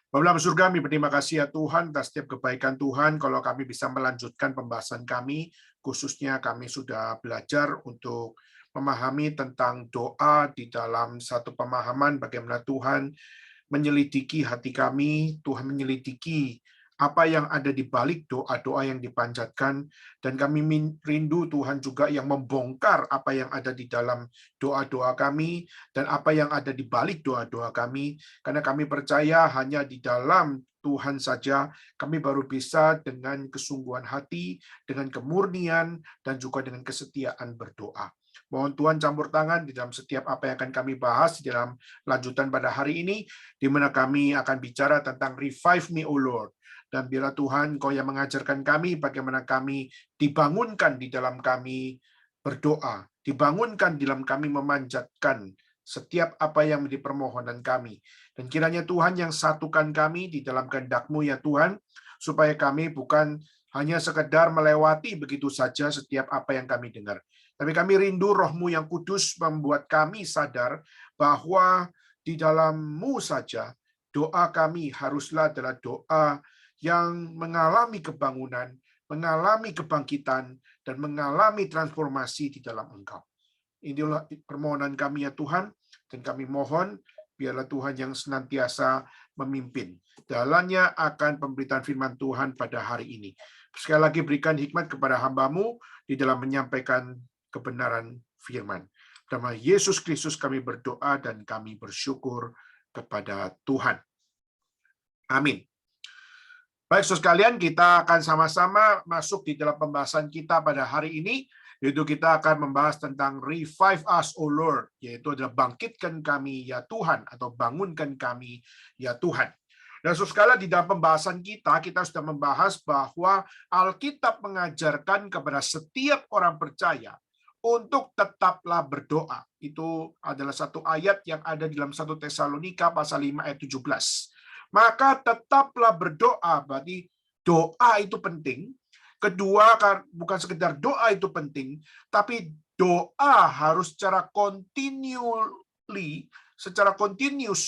Bapa dalam surga, kami berterima kasih ya Tuhan atas setiap kebaikan Tuhan. Kalau kami bisa melanjutkan pembahasan kami, khususnya kami sudah belajar untuk memahami tentang doa di dalam satu pemahaman bagaimana Tuhan menyelidiki hati kami, Tuhan menyelidiki apa yang ada di balik doa-doa yang dipanjatkan, dan kami rindu Tuhan juga yang membongkar apa yang ada di dalam doa-doa kami, dan apa yang ada di balik doa-doa kami, karena kami percaya hanya di dalam Tuhan saja kami baru bisa dengan kesungguhan hati, dengan kemurnian, dan juga dengan kesetiaan berdoa. Mohon Tuhan campur tangan di dalam setiap apa yang akan kami bahas di dalam lanjutan pada hari ini, di mana kami akan bicara tentang revive me, O Lord. Dan biarlah Tuhan, Kau yang mengajarkan kami bagaimana kami dibangunkan di dalam kami berdoa, dibangunkan di dalam kami memanjatkan setiap apa yang menjadi permohonan kami. Dan kiranya Tuhan yang satukan kami di dalam kehendak-Mu ya Tuhan, supaya kami bukan hanya sekedar melewati begitu saja setiap apa yang kami dengar. Tapi kami rindu Roh-Mu yang kudus membuat kami sadar bahwa di dalam-Mu saja doa kami haruslah adalah doa yang mengalami kebangunan, mengalami kebangkitan, dan mengalami transformasi di dalam Engkau. Inilah permohonan kami ya Tuhan, dan kami mohon biarlah Tuhan yang senantiasa memimpin jalannya akan pemberitaan firman Tuhan pada hari ini. Sekali lagi berikan hikmat kepada hamba-Mu di dalam menyampaikan kebenaran firman. Dalam Yesus Kristus kami berdoa dan kami bersyukur kepada Tuhan. Amin. Baik, saudara sekalian, kita akan sama-sama masuk di dalam pembahasan kita pada hari ini, yaitu kita akan membahas tentang revive us, O Lord, yaitu adalah bangkitkan kami ya Tuhan, atau bangunkan kami ya Tuhan. Dan saudara sekalian, di dalam pembahasan kita sudah membahas bahwa Alkitab mengajarkan kepada setiap orang percaya untuk tetaplah berdoa. Itu adalah satu ayat yang ada di dalam 1 Tesalonika pasal 5 ayat 17. Maka tetaplah berdoa, berarti doa itu penting. Kedua, bukan sekedar doa itu penting, tapi doa harus secara continuous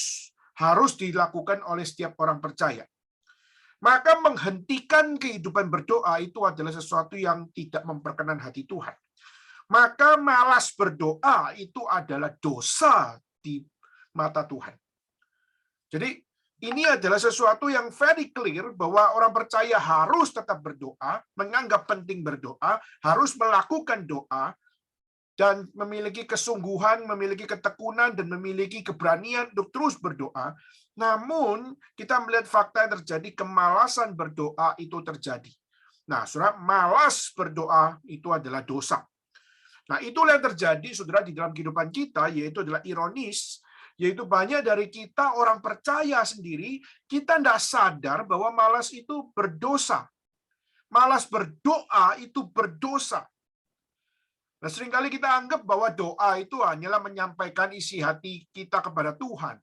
harus dilakukan oleh setiap orang percaya. Maka menghentikan kehidupan berdoa itu adalah sesuatu yang tidak memperkenan hati Tuhan. Maka malas berdoa itu adalah dosa di mata Tuhan. Jadi ini adalah sesuatu yang very clear bahwa orang percaya harus tetap berdoa, menganggap penting berdoa, harus melakukan doa, dan memiliki kesungguhan, memiliki ketekunan, dan memiliki keberanian untuk terus berdoa. Namun, kita melihat fakta yang terjadi, kemalasan berdoa itu terjadi. Nah, saudara, malas berdoa itu adalah dosa. Nah, itulah yang terjadi, saudara, di dalam kehidupan kita, yaitu adalah ironis, yaitu banyak dari kita orang percaya sendiri, kita tidak sadar bahwa malas itu berdosa. Malas berdoa itu berdosa. Nah, seringkali kita anggap bahwa doa itu hanyalah menyampaikan isi hati kita kepada Tuhan.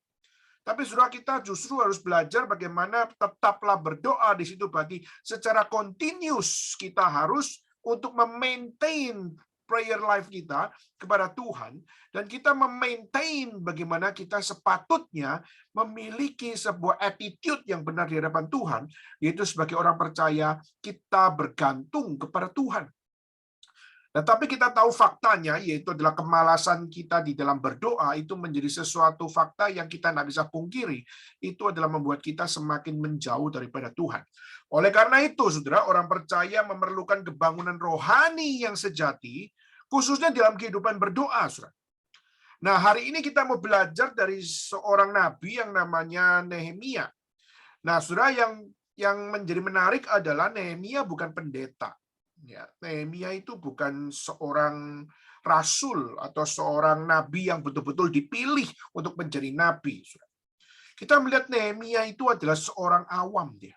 Tapi saudara, kita justru harus belajar bagaimana tetaplah berdoa di situ, berarti secara continuous kita harus untuk memaintain prayer life kita kepada Tuhan, dan kita memaintain bagaimana kita sepatutnya memiliki sebuah attitude yang benar di hadapan Tuhan, yaitu sebagai orang percaya kita bergantung kepada Tuhan. Nah, tapi kita tahu faktanya, yaitu adalah kemalasan kita di dalam berdoa itu menjadi sesuatu fakta yang kita tidak bisa pungkiri. Itu adalah membuat kita semakin menjauh daripada Tuhan. Oleh karena itu, saudara, orang percaya memerlukan kebangunan rohani yang sejati, khususnya dalam kehidupan berdoa, saudara. Nah, hari ini kita mau belajar dari seorang nabi yang namanya Nehemia. Nah, saudara, yang menjadi menarik adalah Nehemia bukan pendeta. Ya, Nehemia itu bukan seorang rasul atau seorang nabi yang betul-betul dipilih untuk menjadi nabi. Kita melihat Nehemia itu adalah seorang awam dia.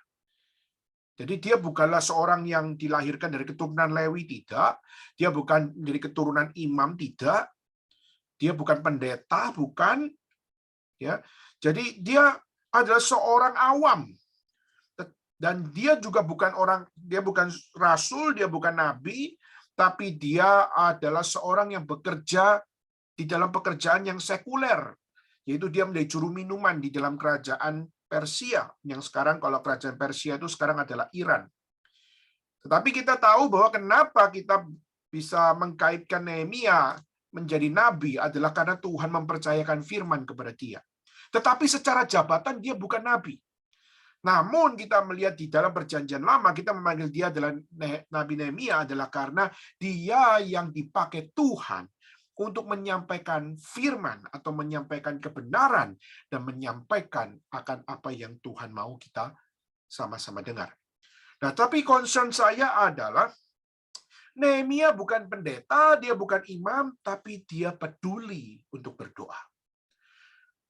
Jadi dia bukanlah seorang yang dilahirkan dari keturunan Lewi, tidak. Dia bukan dari keturunan imam, tidak. Dia bukan pendeta, bukan. Ya, jadi dia adalah seorang awam. Dan dia juga bukan rasul, dia bukan nabi, tapi dia adalah seorang yang bekerja di dalam pekerjaan yang sekuler, yaitu dia menjadi juru minuman di dalam kerajaan Persia, yang sekarang kalau kerajaan Persia itu sekarang adalah Iran. Tetapi kita tahu bahwa kenapa kita bisa mengkaitkan Nehemia menjadi nabi adalah karena Tuhan mempercayakan firman kepada dia. Tetapi secara jabatan dia bukan nabi. Namun kita melihat di dalam perjanjian lama, kita memanggil dia adalah Nabi Nehemia adalah karena dia yang dipakai Tuhan untuk menyampaikan firman atau menyampaikan kebenaran dan menyampaikan akan apa yang Tuhan mau kita sama-sama dengar. Nah, tapi concern saya adalah Nehemia bukan pendeta, dia bukan imam, tapi dia peduli untuk berdoa.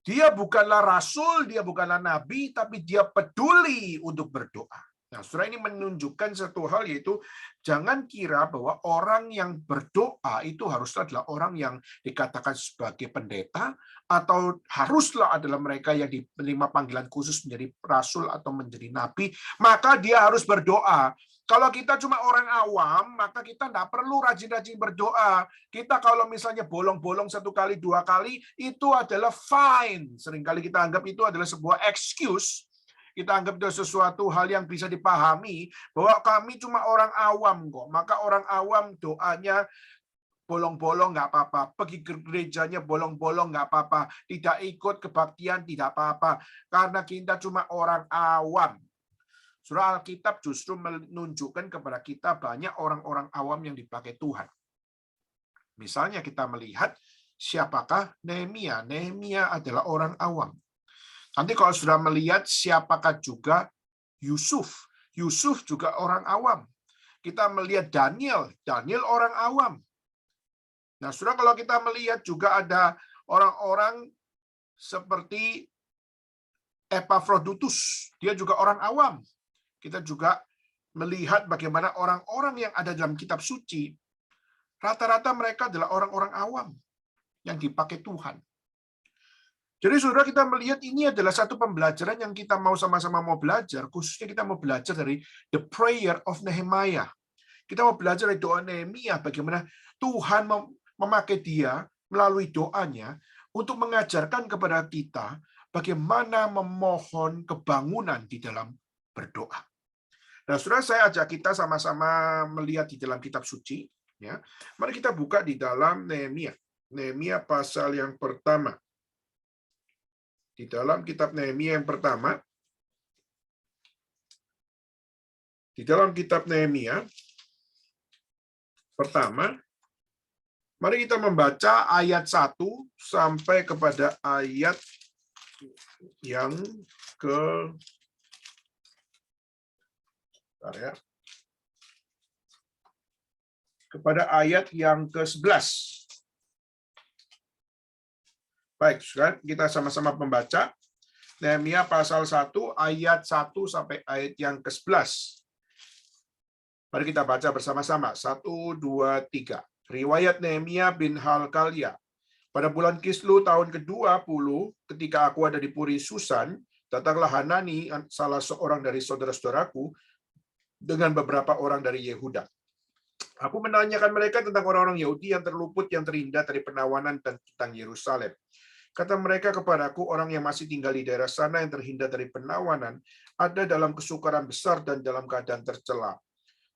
Dia bukanlah rasul, dia bukanlah nabi, tapi dia peduli untuk berdoa. Nah, saudara, ini menunjukkan satu hal, yaitu jangan kira bahwa orang yang berdoa itu haruslah adalah orang yang dikatakan sebagai pendeta, atau haruslah adalah mereka yang menerima panggilan khusus menjadi rasul atau menjadi nabi, maka dia harus berdoa. Kalau kita cuma orang awam, maka kita tidak perlu rajin-rajin berdoa. Kita kalau misalnya bolong-bolong 1 kali, 2 kali, itu adalah fine. Seringkali kita anggap itu adalah sebuah excuse. Kita anggap itu sesuatu hal yang bisa dipahami, bahwa kami cuma orang awam kok. Maka orang awam doanya bolong-bolong nggak apa-apa. Pergi ke gerejanya bolong-bolong nggak apa-apa. Tidak ikut kebaktian tidak apa-apa. Karena kita cuma orang awam. Surah Alkitab justru menunjukkan kepada kita banyak orang-orang awam yang dipakai Tuhan. Misalnya kita melihat siapakah Nehemia. Nehemia adalah orang awam. Nanti kalau sudah melihat siapakah juga Yusuf. Yusuf juga orang awam. Kita melihat Daniel. Daniel orang awam. Nah, sudah kalau kita melihat juga ada orang-orang seperti Epafroditus. Dia juga orang awam. Kita juga melihat bagaimana orang-orang yang ada dalam kitab suci, rata-rata mereka adalah orang-orang awam yang dipakai Tuhan. Jadi saudara, kita melihat ini adalah satu pembelajaran yang kita mau sama-sama mau belajar, khususnya kita mau belajar dari the prayer of Nehemiah. Kita mau belajar dari doa Nehemia, bagaimana Tuhan memakai dia melalui doanya untuk mengajarkan kepada kita bagaimana memohon kebangunan di dalam berdoa. Nah, saudara, saya ajak kita sama-sama melihat di dalam kitab suci. Ya, mari kita buka di dalam Nehemia. Nehemia pasal yang pertama. Di dalam kitab Nehemia yang pertama. Di dalam kitab Nehemia pertama, mari kita membaca ayat 1 sampai kepada ayat yang ke kepada ayat yang ke-11. Baik, sekarang kita sama-sama membaca Nehemia pasal 1 ayat 1 sampai ayat yang ke-11. Mari kita baca bersama-sama. 1, 2, 3. Riwayat Nehemia bin Halkalia. Pada bulan Kislu tahun ke-20, ketika aku ada di Puri Susan, datanglah Hanani, salah seorang dari saudara-saudaraku, dengan beberapa orang dari Yehuda. Aku menanyakan mereka tentang orang-orang Yahudi yang terluput, yang terhindar dari penawanan, dan tentang Yerusalem. Kata mereka kepadaku, orang yang masih tinggal di daerah sana yang terhindar dari penawanan ada dalam kesukaran besar dan dalam keadaan tercela.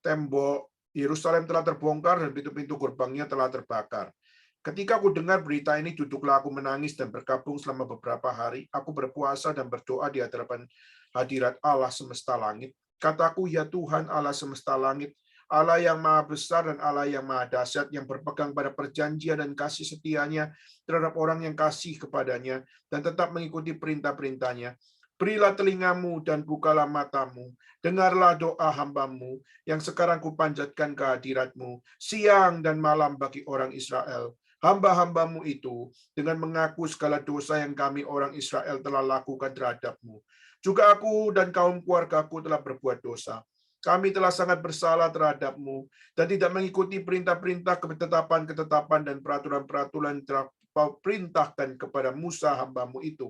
Tembok Yerusalem telah terbongkar dan pintu-pintu gerbangnya telah terbakar. Ketika aku dengar berita ini, duduklah aku menangis dan berkabung selama beberapa hari. Aku berpuasa dan berdoa di hadapan hadirat Allah semesta langit. Kataku, ya Tuhan Allah semesta langit, Allah yang maha besar dan Allah yang maha dahsyat, yang berpegang pada perjanjian dan kasih setianya terhadap orang yang kasih kepadanya dan tetap mengikuti perintah-perintahnya. Berilah telingamu dan bukalah matamu, dengarlah doa hambamu yang sekarang kupanjatkan ke hadiratmu siang dan malam bagi orang Israel. Hamba-hambamu itu dengan mengaku segala dosa yang kami orang Israel telah lakukan terhadapmu. Juga aku dan kaum keluargaku telah berbuat dosa. Kami telah sangat bersalah terhadapmu dan tidak mengikuti perintah-perintah, ketetapan-ketetapan dan peraturan-peraturan yang telah kau perintahkan kepada Musa hambamu itu.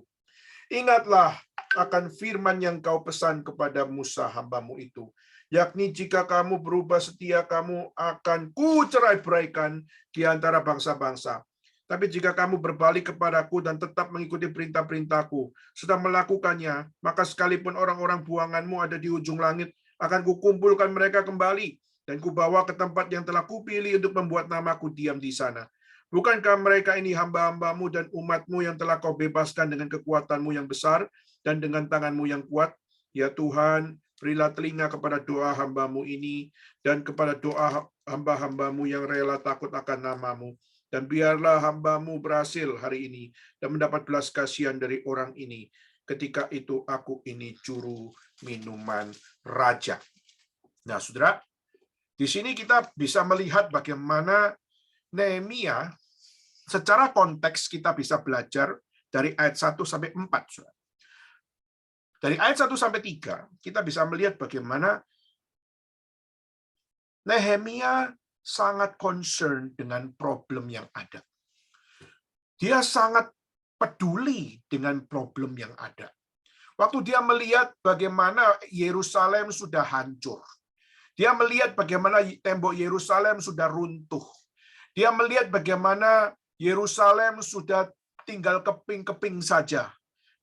Ingatlah akan firman yang kau pesan kepada Musa hambamu itu, yakni jika kamu berubah setia, kamu akan kucerai-beraikan di antara bangsa-bangsa. Tapi jika kamu berbalik kepadaku dan tetap mengikuti perintah-perintahku, sedang melakukannya, maka sekalipun orang-orang buanganmu ada di ujung langit, akan kukumpulkan mereka kembali, dan kubawa ke tempat yang telah kupilih untuk membuat namaku diam di sana. Bukankah mereka ini hamba-hambamu dan umatmu yang telah kau bebaskan dengan kekuatanmu yang besar dan dengan tanganmu yang kuat? Ya Tuhan, berilah telinga kepada doa hambamu ini dan kepada doa hamba-hambamu yang rela takut akan namamu. Dan biarlah hambamu berhasil hari ini dan mendapat belas kasihan dari orang ini. Ketika itu aku ini juru minuman raja. Nah, saudara, di sini kita bisa melihat bagaimana Nehemia, secara konteks kita bisa belajar dari ayat 1 sampai 4. Saudara. Dari ayat 1 sampai 3, kita bisa melihat bagaimana Nehemia sangat concern dengan problem yang ada. Dia sangat peduli dengan problem yang ada. Waktu dia melihat bagaimana Yerusalem sudah hancur. Dia melihat bagaimana tembok Yerusalem sudah runtuh. Dia melihat bagaimana Yerusalem sudah tinggal keping-keping saja.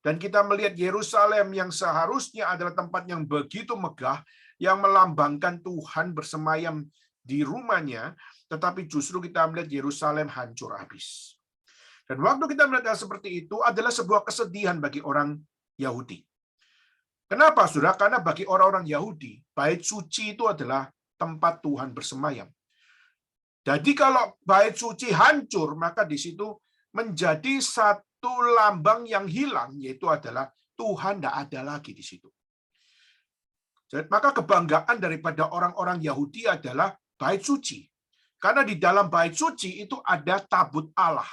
Dan kita melihat Yerusalem yang seharusnya adalah tempat yang begitu megah, yang melambangkan Tuhan bersemayam di rumahnya, tetapi justru kita melihat Yerusalem hancur habis. Dan waktu kita melihat hal seperti itu adalah sebuah kesedihan bagi orang Yahudi. Kenapa, saudara? Karena bagi orang-orang Yahudi, bait suci itu adalah tempat Tuhan bersemayam. Jadi kalau bait suci hancur, maka di situ menjadi satu lambang yang hilang, yaitu adalah Tuhan tidak ada lagi di situ. Maka kebanggaan daripada orang-orang Yahudi adalah bait suci. Karena di dalam bait suci itu ada tabut Allah.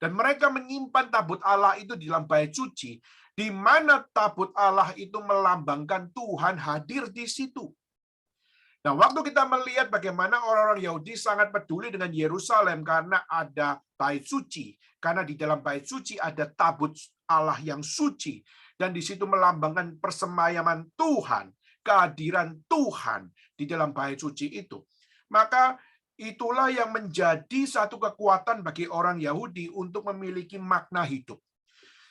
Dan mereka menyimpan tabut Allah itu di dalam bait suci, di mana tabut Allah itu melambangkan Tuhan hadir di situ. Nah, waktu kita melihat bagaimana orang-orang Yahudi sangat peduli dengan Yerusalem karena ada bait suci, karena di dalam bait suci ada tabut Allah yang suci, dan di situ melambangkan persemayaman Tuhan, kehadiran Tuhan di dalam bait suci itu. Maka itulah yang menjadi satu kekuatan bagi orang Yahudi untuk memiliki makna hidup.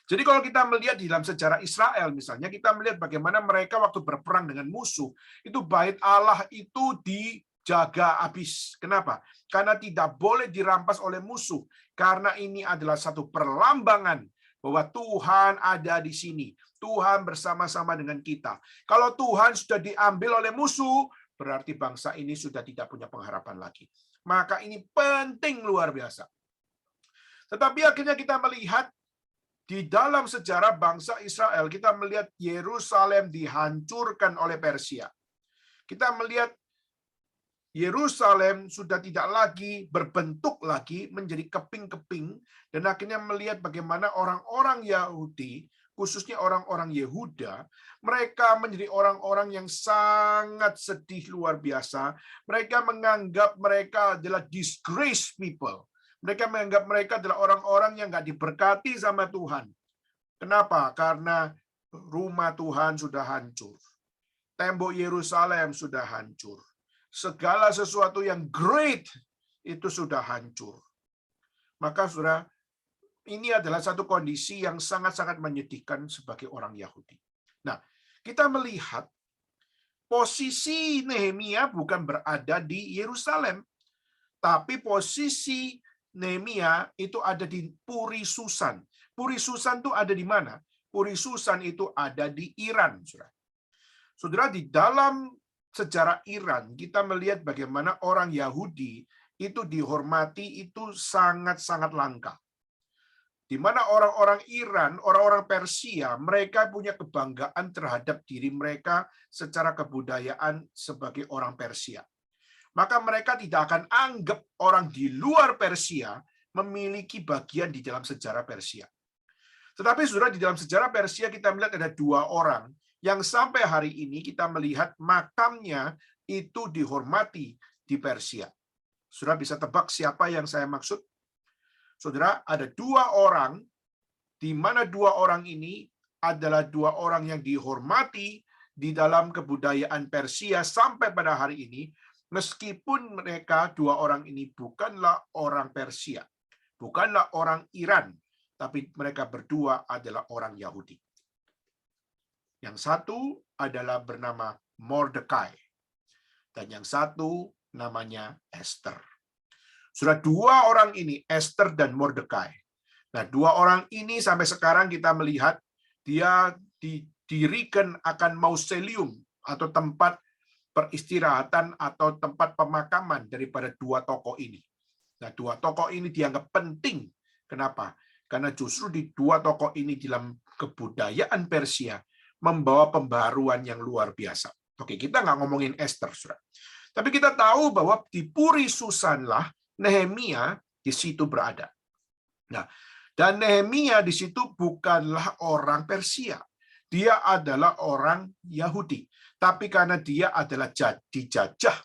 Jadi kalau kita melihat di dalam sejarah Israel misalnya, kita melihat bagaimana mereka waktu berperang dengan musuh, itu bait Allah itu dijaga habis. Kenapa? Karena tidak boleh dirampas oleh musuh. Karena ini adalah satu perlambangan bahwa Tuhan ada di sini. Tuhan bersama-sama dengan kita. Kalau Tuhan sudah diambil oleh musuh, berarti bangsa ini sudah tidak punya pengharapan lagi. Maka ini penting luar biasa. Tetapi akhirnya kita melihat di dalam sejarah bangsa Israel, kita melihat Yerusalem dihancurkan oleh Persia. Kita melihat Yerusalem sudah tidak lagi berbentuk lagi menjadi keping-keping, dan akhirnya melihat bagaimana orang-orang Yahudi, khususnya orang-orang Yehuda, mereka menjadi orang-orang yang sangat sedih luar biasa. Mereka menganggap mereka adalah disgraced people. Mereka menganggap mereka adalah orang-orang yang nggak diberkati sama Tuhan. Kenapa? Karena rumah Tuhan sudah hancur. Tembok Yerusalem sudah hancur. Segala sesuatu yang great itu sudah hancur. Maka saudara, ini adalah satu kondisi yang sangat-sangat menyedihkan sebagai orang Yahudi. Nah, kita melihat posisi Nehemia bukan berada di Yerusalem, tapi posisi Nehemia itu ada di Puri Susan. Puri Susan itu ada di mana? Puri Susan itu ada di Iran, saudara. Saudara, di dalam sejarah Iran, kita melihat bagaimana orang Yahudi itu dihormati itu sangat-sangat langka. Di mana orang-orang Iran, orang-orang Persia, mereka punya kebanggaan terhadap diri mereka secara kebudayaan sebagai orang Persia. Maka mereka tidak akan anggap orang di luar Persia memiliki bagian di dalam sejarah Persia. Tetapi saudara, di dalam sejarah Persia kita melihat ada dua orang yang sampai hari ini kita melihat makamnya itu dihormati di Persia. Saudara bisa tebak siapa yang saya maksud? Saudara, ada dua orang, di mana dua orang ini adalah dua orang yang dihormati di dalam kebudayaan Persia sampai pada hari ini, meskipun mereka dua orang ini bukanlah orang Persia. bukanlah orang Iran, tapi mereka berdua adalah orang Yahudi. Yang satu adalah bernama Mordekai, dan yang satu namanya Esther. Sudah dua orang ini, Esther dan Mordekai. Nah, dua orang ini sampai sekarang kita melihat dia didirikan akan mausoleum atau tempat peristirahatan atau tempat pemakaman daripada dua tokoh ini. Nah, dua tokoh ini dianggap penting. Kenapa? Karena justru di dua tokoh ini dalam kebudayaan Persia membawa pembaruan yang luar biasa. Oke, kita nggak ngomongin Esther, Saudara. Tapi kita tahu bahwa di Puri Susanlah Nehemia di situ berada. Nah, dan Nehemia di situ bukanlah orang Persia. Dia adalah orang Yahudi. Tapi karena dia adalah dijajah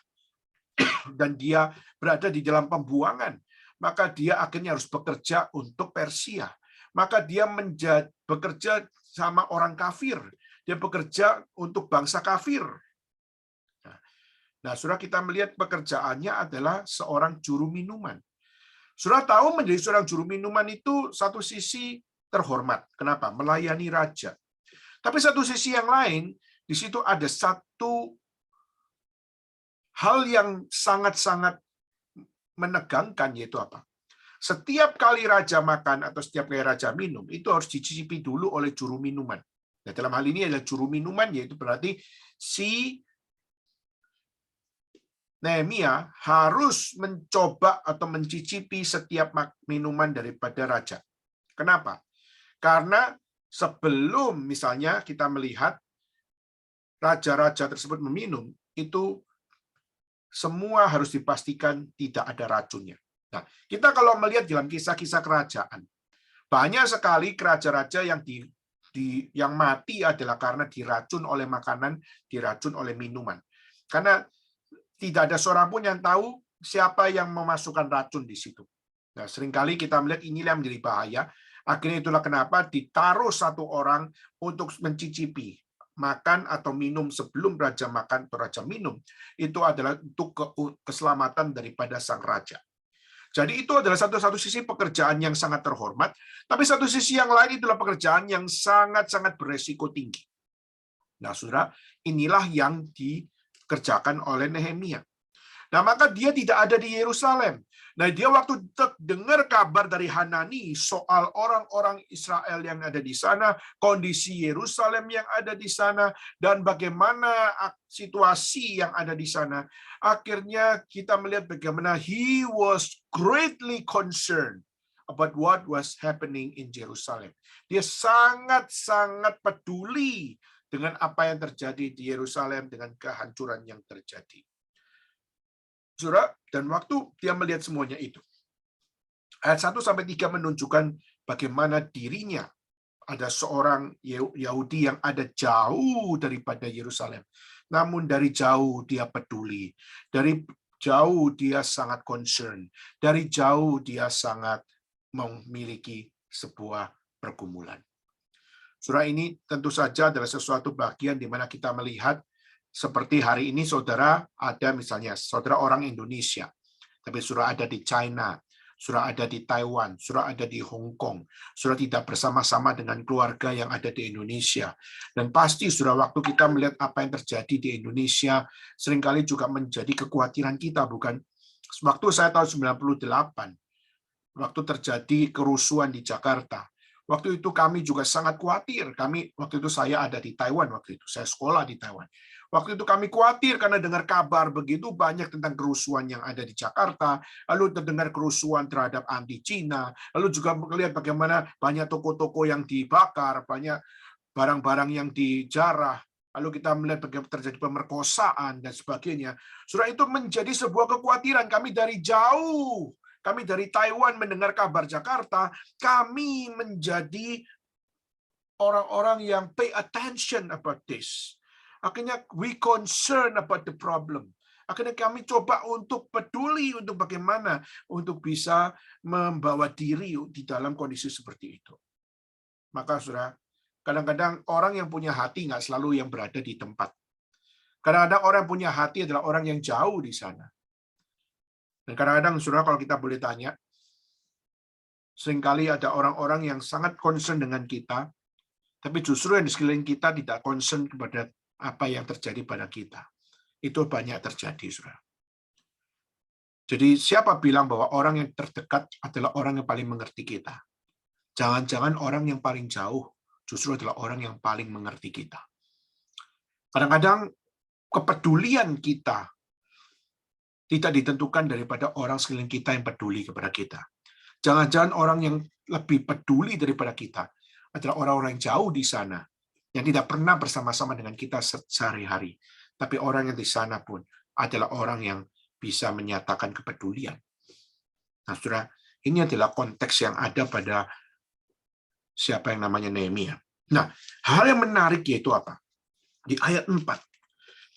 dan dia berada di dalam pembuangan, maka dia akhirnya harus bekerja untuk Persia. Maka dia bekerja sama orang kafir. Dia bekerja untuk bangsa kafir. Nah, Saudara, kita melihat pekerjaannya adalah seorang juru minuman. Saudara tahu menjadi seorang juru minuman itu satu sisi terhormat. Kenapa? Melayani raja. Tapi satu sisi yang lain, di situ ada satu hal yang sangat-sangat menegangkan, yaitu apa? Setiap kali raja makan atau setiap kali raja minum, itu harus dicicipi dulu oleh juru minuman. Nah, dalam hal ini adalah juru minuman, yaitu berarti si Nehemia harus mencoba atau mencicipi setiap minuman daripada raja. Kenapa? Karena sebelum misalnya kita melihat raja-raja tersebut meminum, itu semua harus dipastikan tidak ada racunnya. Nah, kita kalau melihat dalam kisah-kisah kerajaan, banyak sekali raja-raja yang mati adalah karena diracun oleh makanan, diracun oleh minuman. Karena tidak ada seorang pun yang tahu siapa yang memasukkan racun di situ. Nah, seringkali kita melihat inilah yang menjadi bahaya. Akhirnya itulah kenapa ditaruh satu orang untuk mencicipi makan atau minum sebelum raja makan atau raja minum. Itu adalah untuk keselamatan daripada sang raja. Jadi itu adalah satu sisi pekerjaan yang sangat terhormat, tapi satu sisi yang lain itulah pekerjaan yang sangat-sangat beresiko tinggi. Nah, Saudara, inilah yang dikerjakan oleh Nehemia. Nah, maka dia tidak ada di Yerusalem. Nah, dia waktu dengar kabar dari Hanani soal orang-orang Israel yang ada di sana, kondisi Yerusalem yang ada di sana, dan bagaimana situasi yang ada di sana, akhirnya kita melihat bagaimana he was greatly concerned about what was happening in Jerusalem. Dia sangat-sangat peduli dengan apa yang terjadi di Yerusalem, dengan kehancuran yang terjadi. Saudara, dan waktu dia melihat semuanya itu, ayat 1-3 menunjukkan bagaimana dirinya ada seorang Yahudi yang ada jauh daripada Yerusalem. Namun dari jauh dia peduli, dari jauh dia sangat concern, dari jauh dia sangat memiliki sebuah pergumulan. Saudara, ini tentu saja adalah sesuatu bagian di mana kita melihat seperti hari ini saudara ada misalnya saudara orang Indonesia, tapi saudara ada di China, saudara ada di Taiwan, saudara ada di Hong Kong, saudara tidak bersama-sama dengan keluarga yang ada di Indonesia. Dan pasti saudara waktu kita melihat apa yang terjadi di Indonesia, seringkali juga menjadi kekhawatiran kita, bukan? Waktu saya tahun 98, waktu terjadi kerusuhan di Jakarta, waktu itu kami juga sangat khawatir. Waktu itu saya ada di Taiwan, waktu itu saya sekolah di Taiwan. Waktu itu kami khawatir karena dengar kabar begitu banyak tentang kerusuhan yang ada di Jakarta, lalu terdengar kerusuhan terhadap anti-Cina, lalu juga melihat bagaimana banyak toko-toko yang dibakar, banyak barang-barang yang dijarah, lalu kita melihat bagaimana terjadi pemerkosaan dan sebagainya. Saudara, itu menjadi sebuah kekhawatiran. Kami dari jauh, kami dari Taiwan mendengar kabar Jakarta, kami menjadi orang-orang yang pay attention about this. Akhirnya we concern about the problem. Akhirnya kami coba untuk peduli untuk bagaimana untuk bisa membawa diri di dalam kondisi seperti itu. Maka saudara, kadang-kadang orang yang punya hati nggak selalu yang berada di tempat. Kadang-kadang orang yang punya hati adalah orang yang jauh di sana. Dan kadang-kadang saudara kalau kita boleh tanya, Seringkali ada orang-orang yang sangat concern dengan kita, tapi justru yang di sekeliling kita tidak concern kepada apa yang terjadi pada kita. Itu banyak terjadi, saudara. Jadi siapa bilang bahwa orang yang terdekat adalah orang yang paling mengerti kita? Jangan-jangan orang yang paling jauh justru adalah orang yang paling mengerti kita. Kadang-kadang kepedulian kita tidak ditentukan daripada orang sekeliling kita yang peduli kepada kita. Jangan-jangan orang yang lebih peduli daripada kita adalah orang-orang yang jauh di sana, yang tidak pernah bersama-sama dengan kita sehari-hari. Tapi orang yang di sana pun adalah orang yang bisa menyatakan kepedulian. Nah, saudara, ini adalah konteks yang ada pada siapa yang namanya Nehemia. Nah, hal yang menarik yaitu apa? Di ayat 4,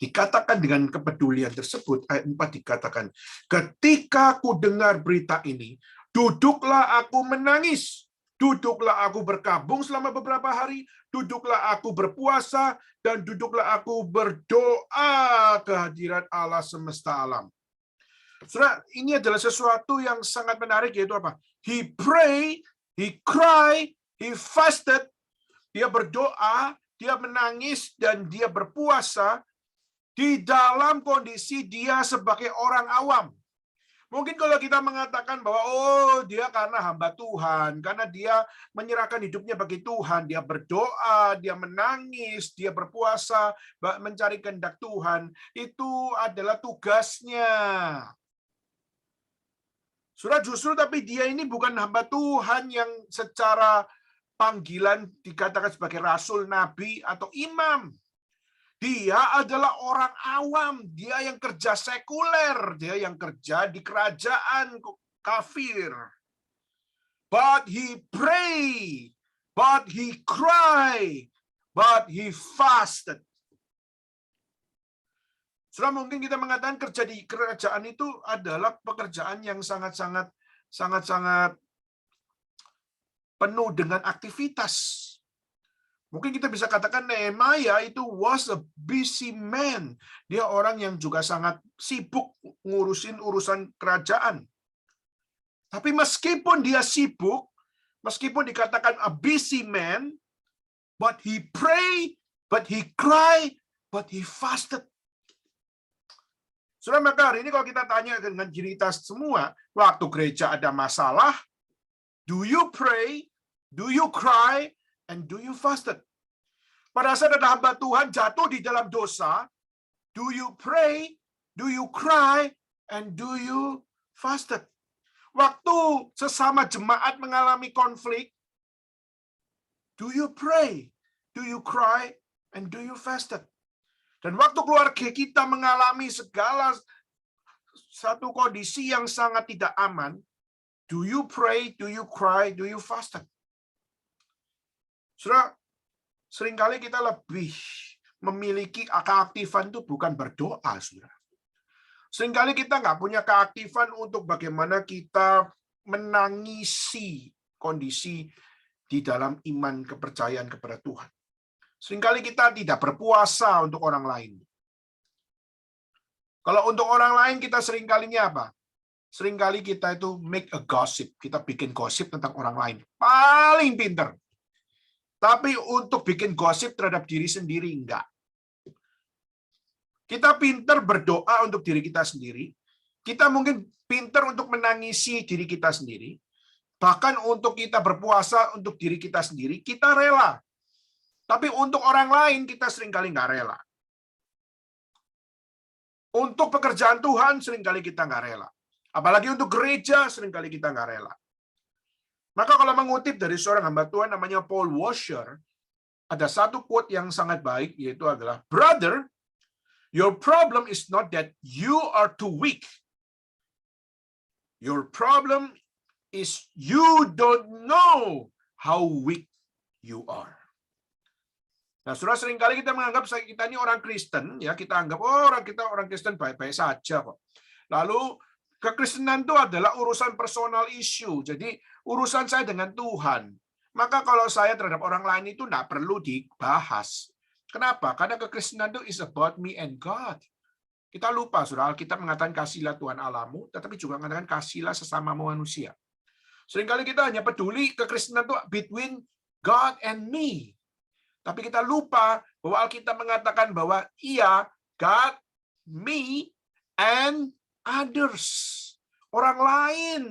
dikatakan dengan kepedulian tersebut, ayat 4 dikatakan, ketika aku dengar berita ini, duduklah aku menangis. Duduklah aku berkabung selama beberapa hari, duduklah aku berpuasa, dan duduklah aku berdoa kehadirat Allah semesta alam. Saudara, ini adalah sesuatu yang sangat menarik, yaitu apa? He pray, he cry, he fasted. Dia berdoa, dia menangis, dan dia berpuasa di dalam kondisi dia sebagai orang awam. Mungkin kalau kita mengatakan bahwa dia karena hamba Tuhan, karena dia menyerahkan hidupnya bagi Tuhan, dia berdoa, dia menangis, dia berpuasa, mencari kehendak Tuhan, itu adalah tugasnya. Saudara, justru tapi dia ini bukan hamba Tuhan yang secara panggilan dikatakan sebagai rasul, nabi, atau imam. Dia adalah orang awam, dia yang kerja sekuler, dia yang kerja di kerajaan kafir. But he pray, but he cry, but he fasted. Sudah mungkin kita mengatakan kerja di kerajaan itu adalah pekerjaan yang sangat-sangat penuh dengan aktivitas. Mungkin kita bisa katakan Nehemia itu was a busy man. Dia orang yang juga sangat sibuk ngurusin urusan kerajaan. Tapi meskipun dia sibuk, meskipun dikatakan a busy man, but he pray, but he cry, but he fasted. Saudara, maka hari ini kalau kita tanya dengan cerita semua, waktu gereja ada masalah, do you pray, do you cry, and do you fasted? Pada saat ada hamba Tuhan jatuh di dalam dosa, do you pray, do you cry, and do you fasted? Waktu sesama jemaat mengalami konflik, do you pray, do you cry, and do you fasted? Dan waktu keluarga kita mengalami segala satu kondisi yang sangat tidak aman, do you pray, do you cry, do you fasted? Saudara, seringkali kita lebih memiliki keaktifan itu bukan berdoa, saudara. Seringkali kita nggak punya keaktifan untuk bagaimana kita menangisi kondisi di dalam iman kepercayaan kepada Tuhan. Seringkali kita tidak berpuasa untuk orang lain. Kalau untuk orang lain kita seringkalinya apa? Seringkali kita itu make a gossip. Kita bikin gosip tentang orang lain. Paling pinter. Tapi untuk bikin gosip terhadap diri sendiri, enggak. Kita pinter berdoa untuk diri kita sendiri. Kita mungkin pinter untuk menangisi diri kita sendiri. Bahkan untuk kita berpuasa untuk diri kita sendiri, kita rela. Tapi untuk orang lain kita seringkali nggak rela. Untuk pekerjaan Tuhan seringkali kita nggak rela. Apalagi untuk gereja seringkali kita nggak rela. Maka kalau mengutip dari seorang hamba Tuhan namanya Paul Washer, ada satu quote yang sangat baik, yaitu adalah, "Brother, your problem is not that you are too weak. Your problem is you don't know how weak you are." Nah, saudara, seringkali kita menganggap kita ini orang Kristen, ya kita anggap orang Kristen baik-baik saja kok. Lalu kekristenan itu adalah urusan personal issue. Jadi urusan saya dengan Tuhan. Maka kalau saya terhadap orang lain itu tidak perlu dibahas. Kenapa? Karena kekristenan itu is about me and God. Kita lupa, saudara, kita mengatakan kasihlah Tuhan Allahmu, tetapi juga mengatakan kasihlah sesama manusia. Seringkali kita hanya peduli kekristenan itu between God and me. Tapi kita lupa bahwa Alkitab mengatakan bahwa iya, God, me, and others. Orang lain.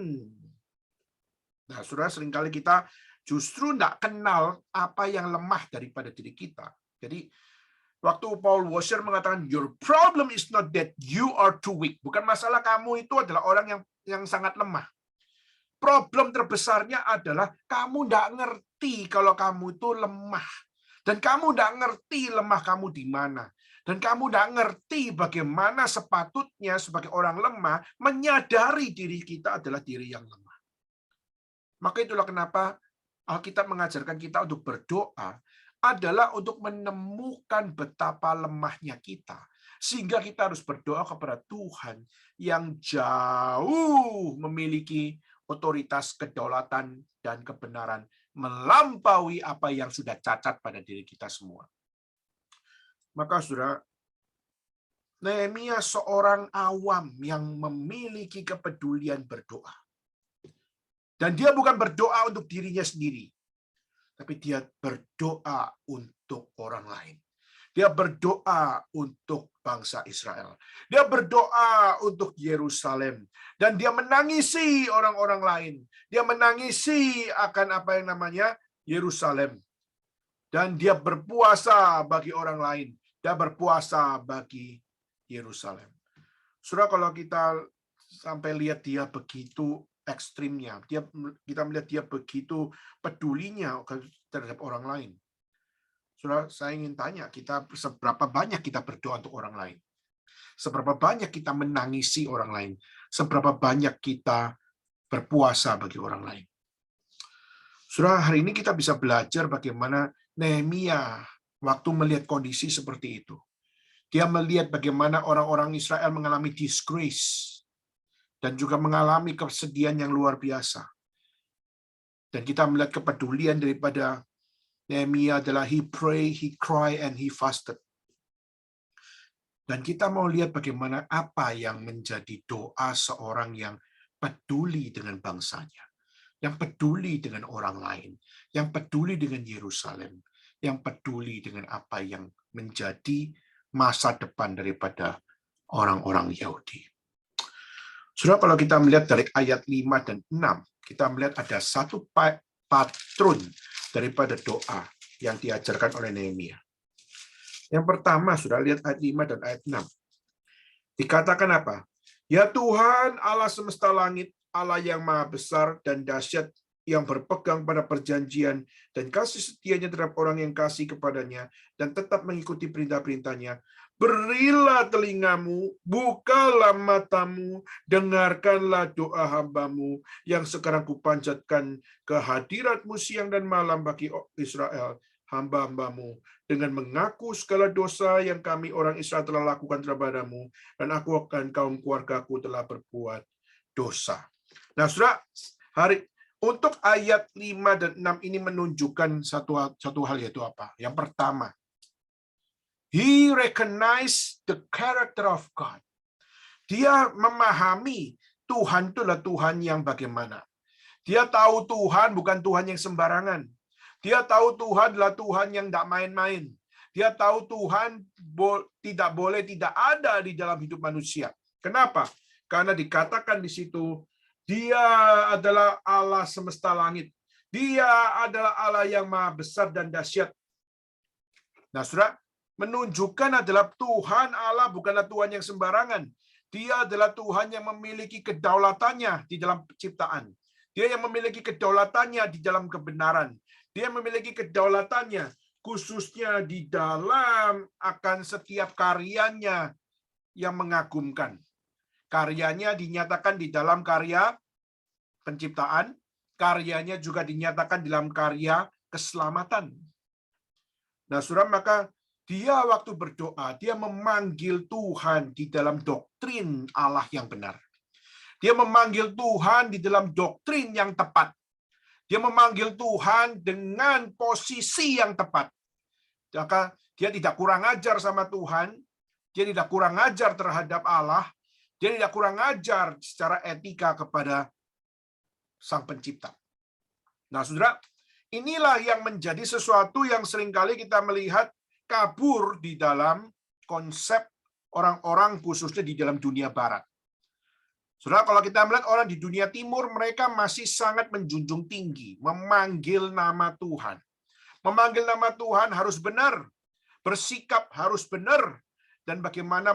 Nah, saudara, seringkali kita justru tidak kenal apa yang lemah daripada diri kita. Jadi, waktu Paul Washer mengatakan, your problem is not that you are too weak. Bukan masalah kamu itu adalah orang yang sangat lemah. Problem terbesarnya adalah kamu tidak ngerti kalau kamu itu lemah. Dan kamu tidak ngerti lemah kamu di mana. Dan kamu tidak ngerti bagaimana sepatutnya sebagai orang lemah menyadari diri kita adalah diri yang lemah. Maka itulah kenapa Alkitab mengajarkan kita untuk berdoa adalah untuk menemukan betapa lemahnya kita. Sehingga kita harus berdoa kepada Tuhan yang jauh memiliki otoritas, kedaulatan, dan kebenaran melampaui apa yang sudah cacat pada diri kita semua. Maka saudara, Nehemia seorang awam yang memiliki kepedulian berdoa. Dan dia bukan berdoa untuk dirinya sendiri, tapi dia berdoa untuk orang lain. Dia berdoa untuk bangsa Israel. Dia berdoa untuk Yerusalem. Dan dia menangisi orang-orang lain. Dia menangisi akan apa yang namanya Yerusalem. Dan dia berpuasa bagi orang lain. Dia berpuasa bagi Yerusalem. Saudara, kalau kita sampai lihat dia begitu ekstrimnya, kita melihat dia begitu pedulinya terhadap orang lain. Saudara, saya ingin tanya, kita seberapa banyak kita berdoa untuk orang lain? Seberapa banyak kita menangisi orang lain? Seberapa banyak kita berpuasa bagi orang lain? Saudara, hari ini kita bisa belajar bagaimana Nehemia waktu melihat kondisi seperti itu. Dia melihat bagaimana orang-orang Israel mengalami disgrace dan juga mengalami kesedihan yang luar biasa. Dan kita melihat kepedulian daripada Nehemia adalah he pray, he cry, and he fasted. Dan kita mau lihat bagaimana apa yang menjadi doa seorang yang peduli dengan bangsanya, yang peduli dengan orang lain, yang peduli dengan Yerusalem, yang peduli dengan apa yang menjadi masa depan daripada orang-orang Yahudi. Saudara, kalau kita melihat dari ayat 5 dan 6, kita melihat ada satu patron daripada doa yang diajarkan oleh Nehemia. Yang pertama, sudah lihat ayat 5 dan ayat 6. Dikatakan apa? Ya Tuhan, Allah semesta langit, Allah yang maha besar dan dahsyat, yang berpegang pada perjanjian dan kasih setianya terhadap orang yang kasih kepadanya dan tetap mengikuti perintah-perintahnya. Berilah telingamu, bukalah matamu, dengarkanlah doa hambamu yang sekarang kupanjatkan ke hadiratmu siang dan malam bagi Israel, hamba-hambamu, dengan mengaku segala dosa yang kami orang Israel telah lakukan terhadapmu, dan aku akan kaum keluargaku telah berbuat dosa. Nah, saudara, untuk ayat 5 dan 6 ini menunjukkan satu hal, yaitu apa? Yang pertama, he recognized the character of God. Dia memahami Tuhan itulah Tuhan yang bagaimana. Dia tahu Tuhan bukan Tuhan yang sembarangan. Dia tahu Tuhan adalah Tuhan yang tidak main-main. Dia tahu Tuhan tidak boleh tidak ada di dalam hidup manusia. Kenapa? Karena dikatakan di situ, Dia adalah Allah semesta langit. Dia adalah Allah yang maha besar dan dahsyat. Nah, saudara, menunjukkan adalah Tuhan Allah bukanlah Tuhan yang sembarangan. Dia adalah Tuhan yang memiliki kedaulatannya di dalam penciptaan. Dia yang memiliki kedaulatannya di dalam kebenaran. Dia memiliki kedaulatannya khususnya di dalam akan setiap karyanya yang mengagumkan. Karyanya dinyatakan di dalam karya penciptaan, karyanya juga dinyatakan dalam karya keselamatan. Nah, saudara, maka dia waktu berdoa, dia memanggil Tuhan di dalam doktrin Allah yang benar. Dia memanggil Tuhan di dalam doktrin yang tepat. Dia memanggil Tuhan dengan posisi yang tepat. Maka dia tidak kurang ajar sama Tuhan, dia tidak kurang ajar terhadap Allah, dia tidak kurang ajar secara etika kepada Sang Pencipta. Nah, saudara, inilah yang menjadi sesuatu yang seringkali kita melihat kabur di dalam konsep orang-orang khususnya di dalam dunia barat. Saudara, kalau kita melihat orang di dunia timur, mereka masih sangat menjunjung tinggi, memanggil nama Tuhan. Memanggil nama Tuhan harus benar, bersikap harus benar, dan bagaimana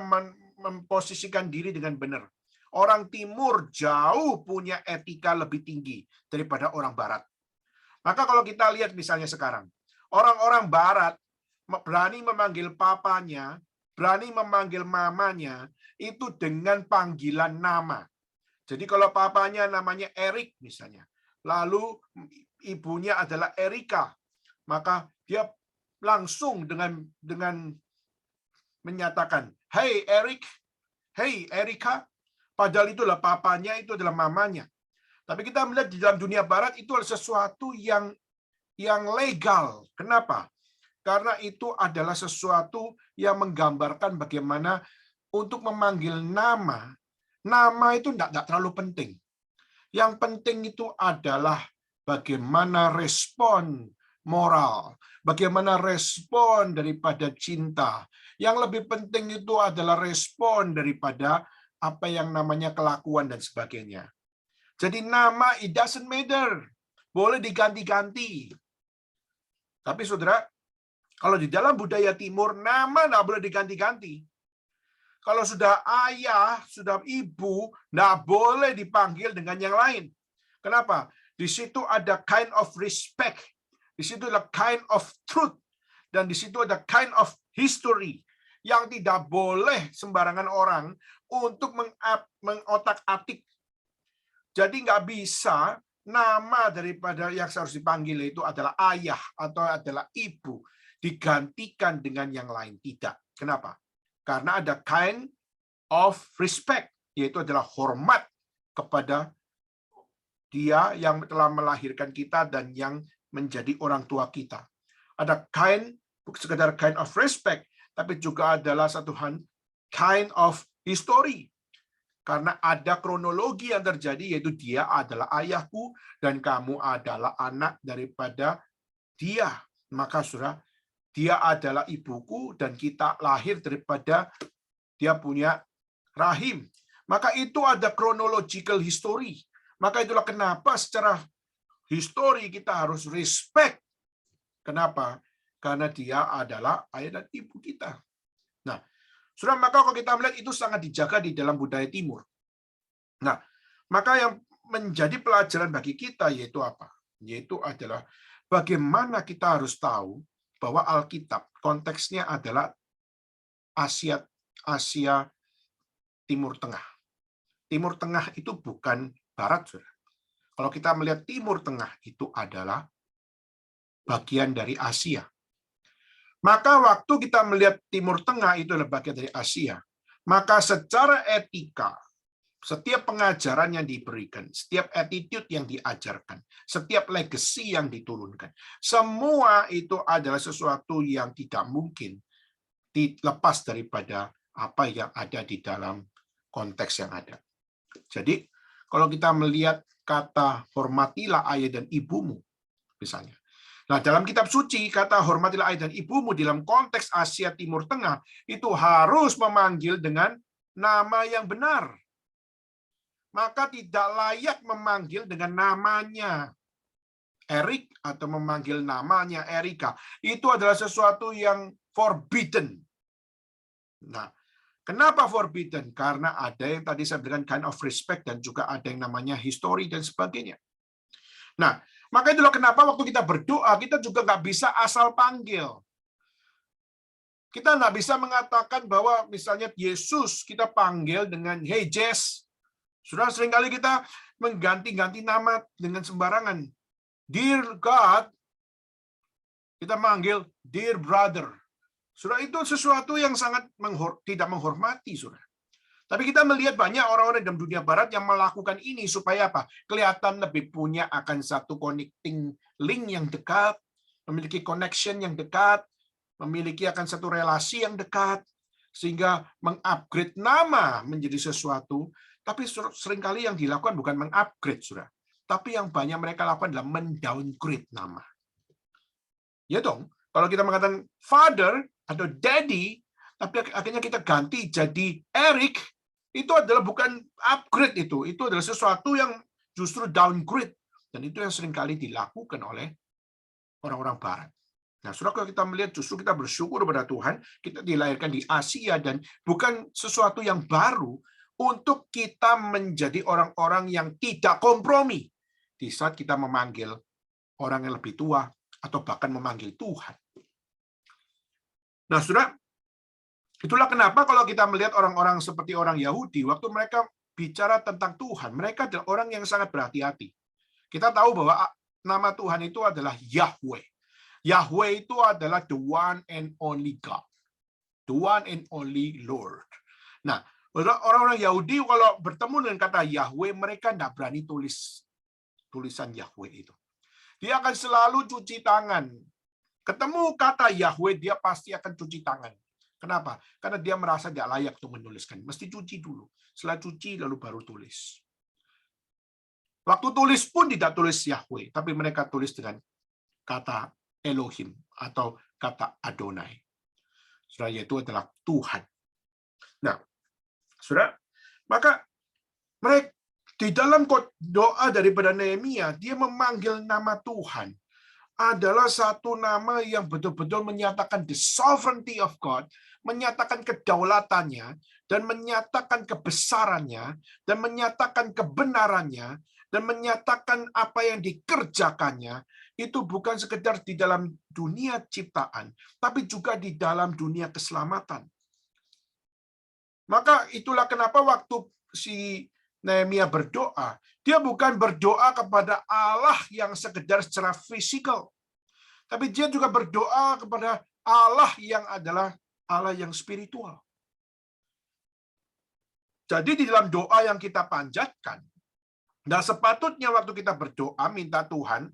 memposisikan diri dengan benar. Orang timur jauh punya etika lebih tinggi daripada orang barat. Maka kalau kita lihat misalnya sekarang, orang-orang barat berani memanggil papanya, berani memanggil mamanya, itu dengan panggilan nama. Jadi kalau papanya namanya Eric misalnya, lalu ibunya adalah Erika, maka dia langsung dengan menyatakan, "Hey Eric, hey Erika," padahal itulah papanya, itu adalah mamanya. Tapi kita melihat di dalam dunia barat itu adalah sesuatu yang legal. Kenapa? Karena itu adalah sesuatu yang menggambarkan bagaimana untuk memanggil nama. Nama itu tidak terlalu penting. Yang penting itu adalah bagaimana respon moral, bagaimana respon daripada cinta. Yang lebih penting itu adalah respon daripada apa yang namanya kelakuan dan sebagainya. Jadi nama it doesn't matter. Boleh diganti-ganti. Tapi saudara, kalau di dalam budaya timur, nama tidak boleh diganti-ganti. Kalau sudah ayah, sudah ibu, tidak boleh dipanggil dengan yang lain. Kenapa? Di situ ada kind of respect. Di situ ada kind of truth. Dan di situ ada kind of history. Yang tidak boleh sembarangan orang untuk mengotak-atik. Jadi nggak bisa nama daripada yang harus dipanggil itu adalah ayah atau adalah ibu digantikan dengan yang lain. Tidak. Kenapa? Karena ada kind of respect, yaitu adalah hormat kepada dia yang telah melahirkan kita dan yang menjadi orang tua kita. Ada kind, bukan sekedar kind of respect, tapi juga adalah satu kind of history. Karena ada kronologi yang terjadi, yaitu dia adalah ayahku dan kamu adalah anak daripada dia. Maka saudara, dia adalah ibuku dan kita lahir daripada dia punya rahim. Maka itu ada chronological history. Maka itulah kenapa secara history kita harus respect. Kenapa? Karena dia adalah ayah dan ibu kita. Nah, saudara, maka kalau kita melihat itu sangat dijaga di dalam budaya timur. Nah, maka yang menjadi pelajaran bagi kita yaitu apa? Yaitu adalah bagaimana kita harus tahu bahwa Alkitab konteksnya adalah Asia Timur Tengah. Timur Tengah itu bukan Barat, saudara. Kalau kita melihat Timur Tengah itu adalah bagian dari Asia. Maka waktu kita melihat Timur Tengah itu adalah bagian dari Asia, maka secara etika, setiap pengajaran yang diberikan, setiap attitude yang diajarkan, setiap legacy yang diturunkan, semua itu adalah sesuatu yang tidak mungkin dilepas daripada apa yang ada di dalam konteks yang ada. Jadi, kalau kita melihat kata hormatilah ayah dan ibumu, misalnya. Nah, dalam kitab suci, kata hormatilah ayah dan ibumu dalam konteks Asia Timur Tengah, itu harus memanggil dengan nama yang benar. Maka tidak layak memanggil dengan namanya Eric atau memanggil namanya Erika. Itu adalah sesuatu yang forbidden. Nah, kenapa forbidden? Karena ada yang tadi saya berikan kind of respect dan juga ada yang namanya history dan sebagainya. Nah, maka itulah kenapa waktu kita berdoa, kita juga nggak bisa asal panggil. Kita nggak bisa mengatakan bahwa misalnya Yesus kita panggil dengan hey Jess. Sudah seringkali kita mengganti-ganti nama dengan sembarangan. Dear God, kita manggil dear brother. Sudah itu sesuatu yang sangat tidak menghormati, sudah. Tapi kita melihat banyak orang-orang dalam dunia barat yang melakukan ini supaya apa? Kelihatan lebih punya akan satu connecting link yang dekat, memiliki connection yang dekat, memiliki akan satu relasi yang dekat, sehingga mengupgrade nama menjadi sesuatu. Tapi seringkali yang dilakukan bukan mengupgrade, saudara, tapi yang banyak mereka lakukan adalah mendowngrade nama. Ya dong, kalau kita mengatakan father atau daddy, tapi akhirnya kita ganti jadi Eric, itu adalah bukan upgrade itu adalah sesuatu yang justru downgrade. Dan itu yang seringkali dilakukan oleh orang-orang Barat. Nah, saudara, kalau kita melihat, justru kita bersyukur kepada Tuhan, kita dilahirkan di Asia, dan bukan sesuatu yang baru untuk kita menjadi orang-orang yang tidak kompromi di saat kita memanggil orang yang lebih tua, atau bahkan memanggil Tuhan. Nah, saudara, itulah kenapa kalau kita melihat orang-orang seperti orang Yahudi, waktu mereka bicara tentang Tuhan, mereka adalah orang yang sangat berhati-hati. Kita tahu bahwa nama Tuhan itu adalah Yahweh. Yahweh itu adalah the one and only God. The one and only Lord. Nah, orang-orang Yahudi kalau bertemu dengan kata Yahweh, mereka tidak berani tulis tulisan Yahweh itu. Dia akan selalu cuci tangan. Ketemu kata Yahweh, dia pasti akan cuci tangan. Kenapa? Karena dia merasa tidak layak untuk menuliskan. Mesti cuci dulu. Setelah cuci, lalu baru tulis. Waktu tulis pun tidak tulis Yahweh, tapi mereka tulis dengan kata Elohim atau kata Adonai. Saudara, yaitu adalah Tuhan. Nah, saudara, maka mereka di dalam doa daripada Nehemia, dia memanggil nama Tuhan adalah satu nama yang betul-betul menyatakan the sovereignty of God, menyatakan kedaulatannya, dan menyatakan kebesarannya, dan menyatakan kebenarannya, dan menyatakan apa yang dikerjakannya, itu bukan sekedar di dalam dunia ciptaan, tapi juga di dalam dunia keselamatan. Maka itulah kenapa waktu si Nehemia berdoa, dia bukan berdoa kepada Allah yang sekedar secara fisikal, tapi dia juga berdoa kepada Allah yang adalah Allah yang spiritual. Jadi di dalam doa yang kita panjatkan, nah sepatutnya waktu kita berdoa minta Tuhan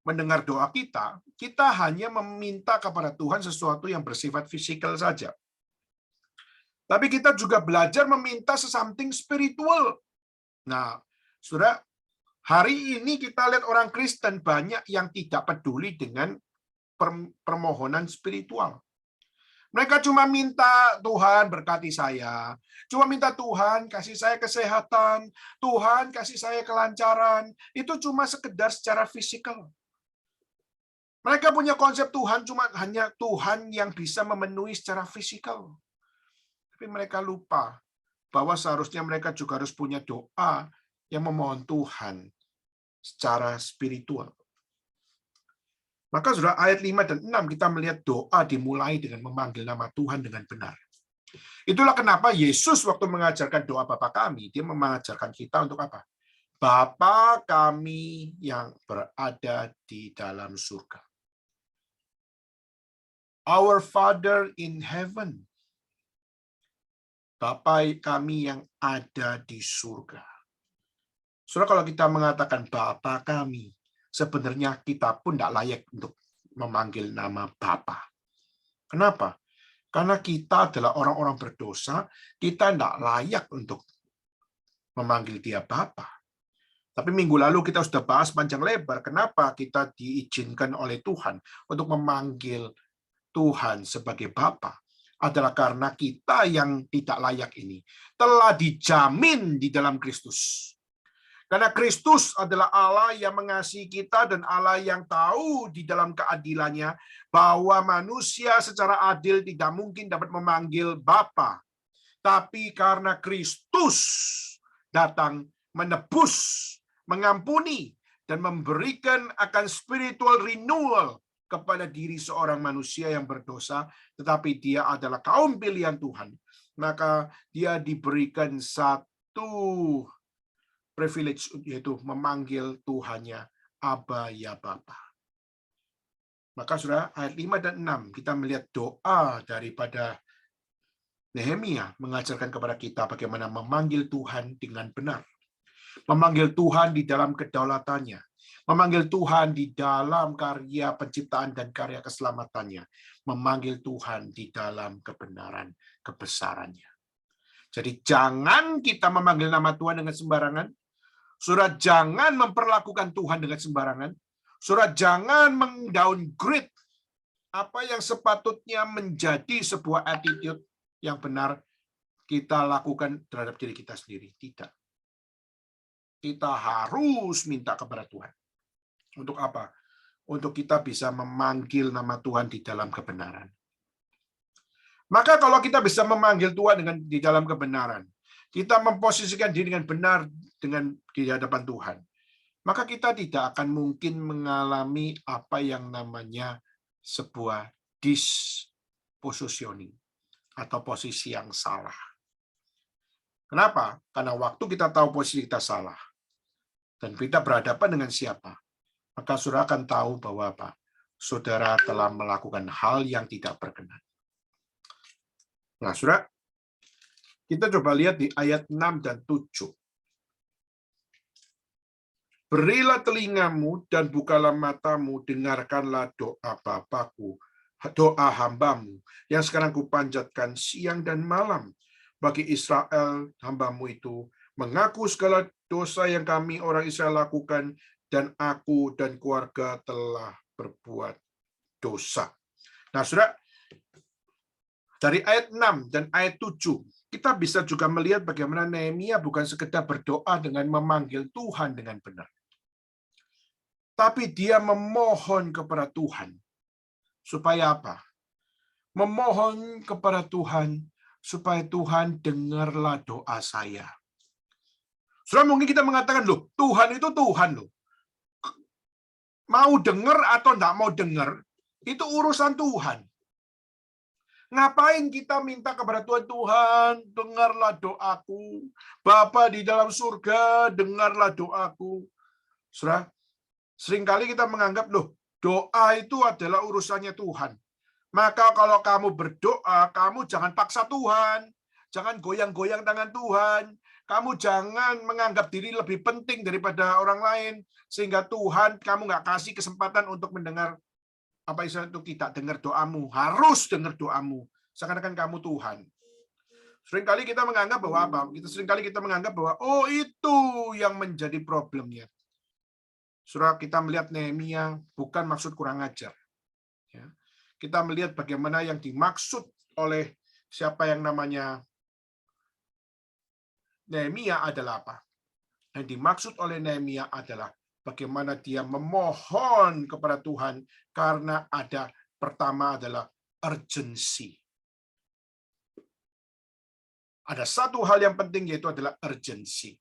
mendengar doa kita, kita hanya meminta kepada Tuhan sesuatu yang bersifat fisikal saja. Tapi kita juga belajar meminta something spiritual. Nah, saudara, hari ini kita lihat orang Kristen banyak yang tidak peduli dengan permohonan spiritual. Mereka cuma minta Tuhan berkati saya, cuma minta Tuhan kasih saya kesehatan, Tuhan kasih saya kelancaran. Itu cuma sekedar secara fisikal. Mereka punya konsep Tuhan cuma hanya Tuhan yang bisa memenuhi secara fisikal. Tapi mereka lupa bahwa seharusnya mereka juga harus punya doa yang memohon Tuhan secara spiritual. Maka sudah ayat 5 dan 6 kita melihat doa dimulai dengan memanggil nama Tuhan dengan benar. Itulah kenapa Yesus waktu mengajarkan doa Bapa kami, dia mengajarkan kita untuk apa? Bapa kami yang berada di dalam surga. Our Father in heaven. Bapa kami yang ada di surga. Saudara, kalau kita mengatakan Bapa kami, sebenarnya kita pun tidak layak untuk memanggil nama Bapa. Kenapa? Karena kita adalah orang-orang berdosa, kita tidak layak untuk memanggil dia Bapa. Tapi minggu lalu kita sudah bahas panjang lebar, kenapa kita diizinkan oleh Tuhan untuk memanggil Tuhan sebagai Bapa. Adalah karena kita yang tidak layak ini telah dijamin di dalam Kristus. Karena Kristus adalah Allah yang mengasihi kita dan Allah yang tahu di dalam keadilannya bahwa manusia secara adil tidak mungkin dapat memanggil Bapa. Tapi karena Kristus datang menebus, mengampuni, dan memberikan akan spiritual renewal kepada diri seorang manusia yang berdosa, tetapi dia adalah kaum pilihan Tuhan. Maka dia diberikan satu privilege, yaitu memanggil Tuhannya Aba ya Bapa. Maka saudara, ayat 5 dan 6 kita melihat doa daripada Nehemia mengajarkan kepada kita bagaimana memanggil Tuhan dengan benar. Memanggil Tuhan di dalam kedaulatannya. Memanggil Tuhan di dalam karya penciptaan dan karya keselamatannya. Memanggil Tuhan di dalam kebenaran kebesarannya. Jadi jangan kita memanggil nama Tuhan dengan sembarangan. Saudara jangan memperlakukan Tuhan dengan sembarangan. Saudara jangan mendowngrade apa yang sepatutnya menjadi sebuah attitude yang benar kita lakukan terhadap diri kita sendiri. Tidak. Kita harus minta kepada Tuhan. Untuk apa? Untuk kita bisa memanggil nama Tuhan di dalam kebenaran. Maka kalau kita bisa memanggil Tuhan di dalam kebenaran, kita memposisikan diri dengan benar di hadapan Tuhan, maka kita tidak akan mungkin mengalami apa yang namanya sebuah dispositioning atau posisi yang salah. Kenapa? Karena waktu kita tahu posisi kita salah dan kita berhadapan dengan siapa, maka saudara akan tahu bahwa apa? Saudara telah melakukan hal yang tidak berkenan. Nah, saudara, kita coba lihat di ayat 6 dan 7. Berilah telingamu dan bukalah matamu, dengarkanlah doa Bapa-Ku, doa hambamu, yang sekarang kupanjatkan siang dan malam bagi Israel hambamu itu, mengaku segala dosa yang kami orang Israel lakukan, dan aku dan keluarga telah berbuat dosa. Nah, saudara, dari ayat 6 dan ayat 7, kita bisa juga melihat bagaimana Nehemia bukan sekedar berdoa dengan memanggil Tuhan dengan benar. Tapi dia memohon kepada Tuhan. Supaya apa? Memohon kepada Tuhan, supaya Tuhan dengarlah doa saya. Saudara, mungkin kita mengatakan, loh, Tuhan itu Tuhan, loh. Mau dengar atau enggak mau dengar, itu urusan Tuhan. Ngapain kita minta kepada Tuhan, Tuhan, dengarlah doaku. Bapa di dalam surga, dengarlah doaku. Saudara, seringkali kita menganggap, loh, doa itu adalah urusannya Tuhan. Maka kalau kamu berdoa, kamu jangan paksa Tuhan. Jangan goyang-goyang tangan Tuhan. Kamu jangan menganggap diri lebih penting daripada orang lain. Sehingga Tuhan, kamu nggak kasih kesempatan untuk mendengar apa istilah itu, tidak dengar doamu, harus dengar doamu, seakan-akan kamu Tuhan. Seringkali kita menganggap bahwa apa? Seringkali kita menganggap bahwa oh itu yang menjadi problemnya. Saudara, kita melihat Nehemia bukan maksud kurang ajar. Ya. Kita melihat bagaimana yang dimaksud oleh siapa yang namanya Nehemia adalah apa? Yang dimaksud oleh Nehemia adalah bagaimana dia memohon kepada Tuhan karena ada pertama adalah urgency. Ada satu hal yang penting yaitu adalah urgency.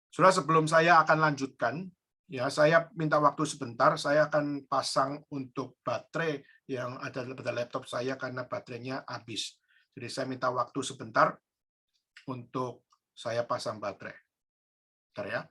Saudara, sebelum saya akan lanjutkan, ya saya minta waktu sebentar. Saya akan pasang untuk baterai yang ada pada laptop saya karena baterainya habis. Jadi saya minta waktu sebentar untuk saya pasang baterai. Bentar ya.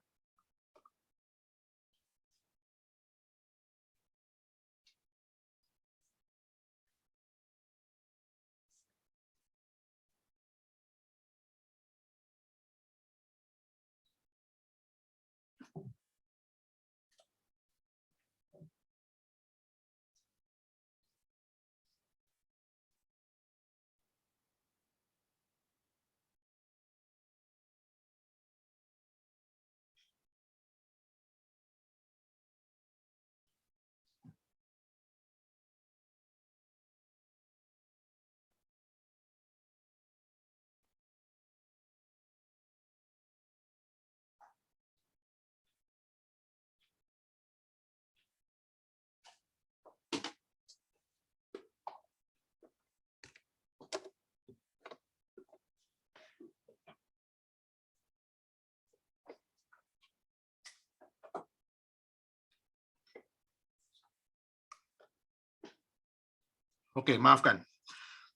Oke, maafkan.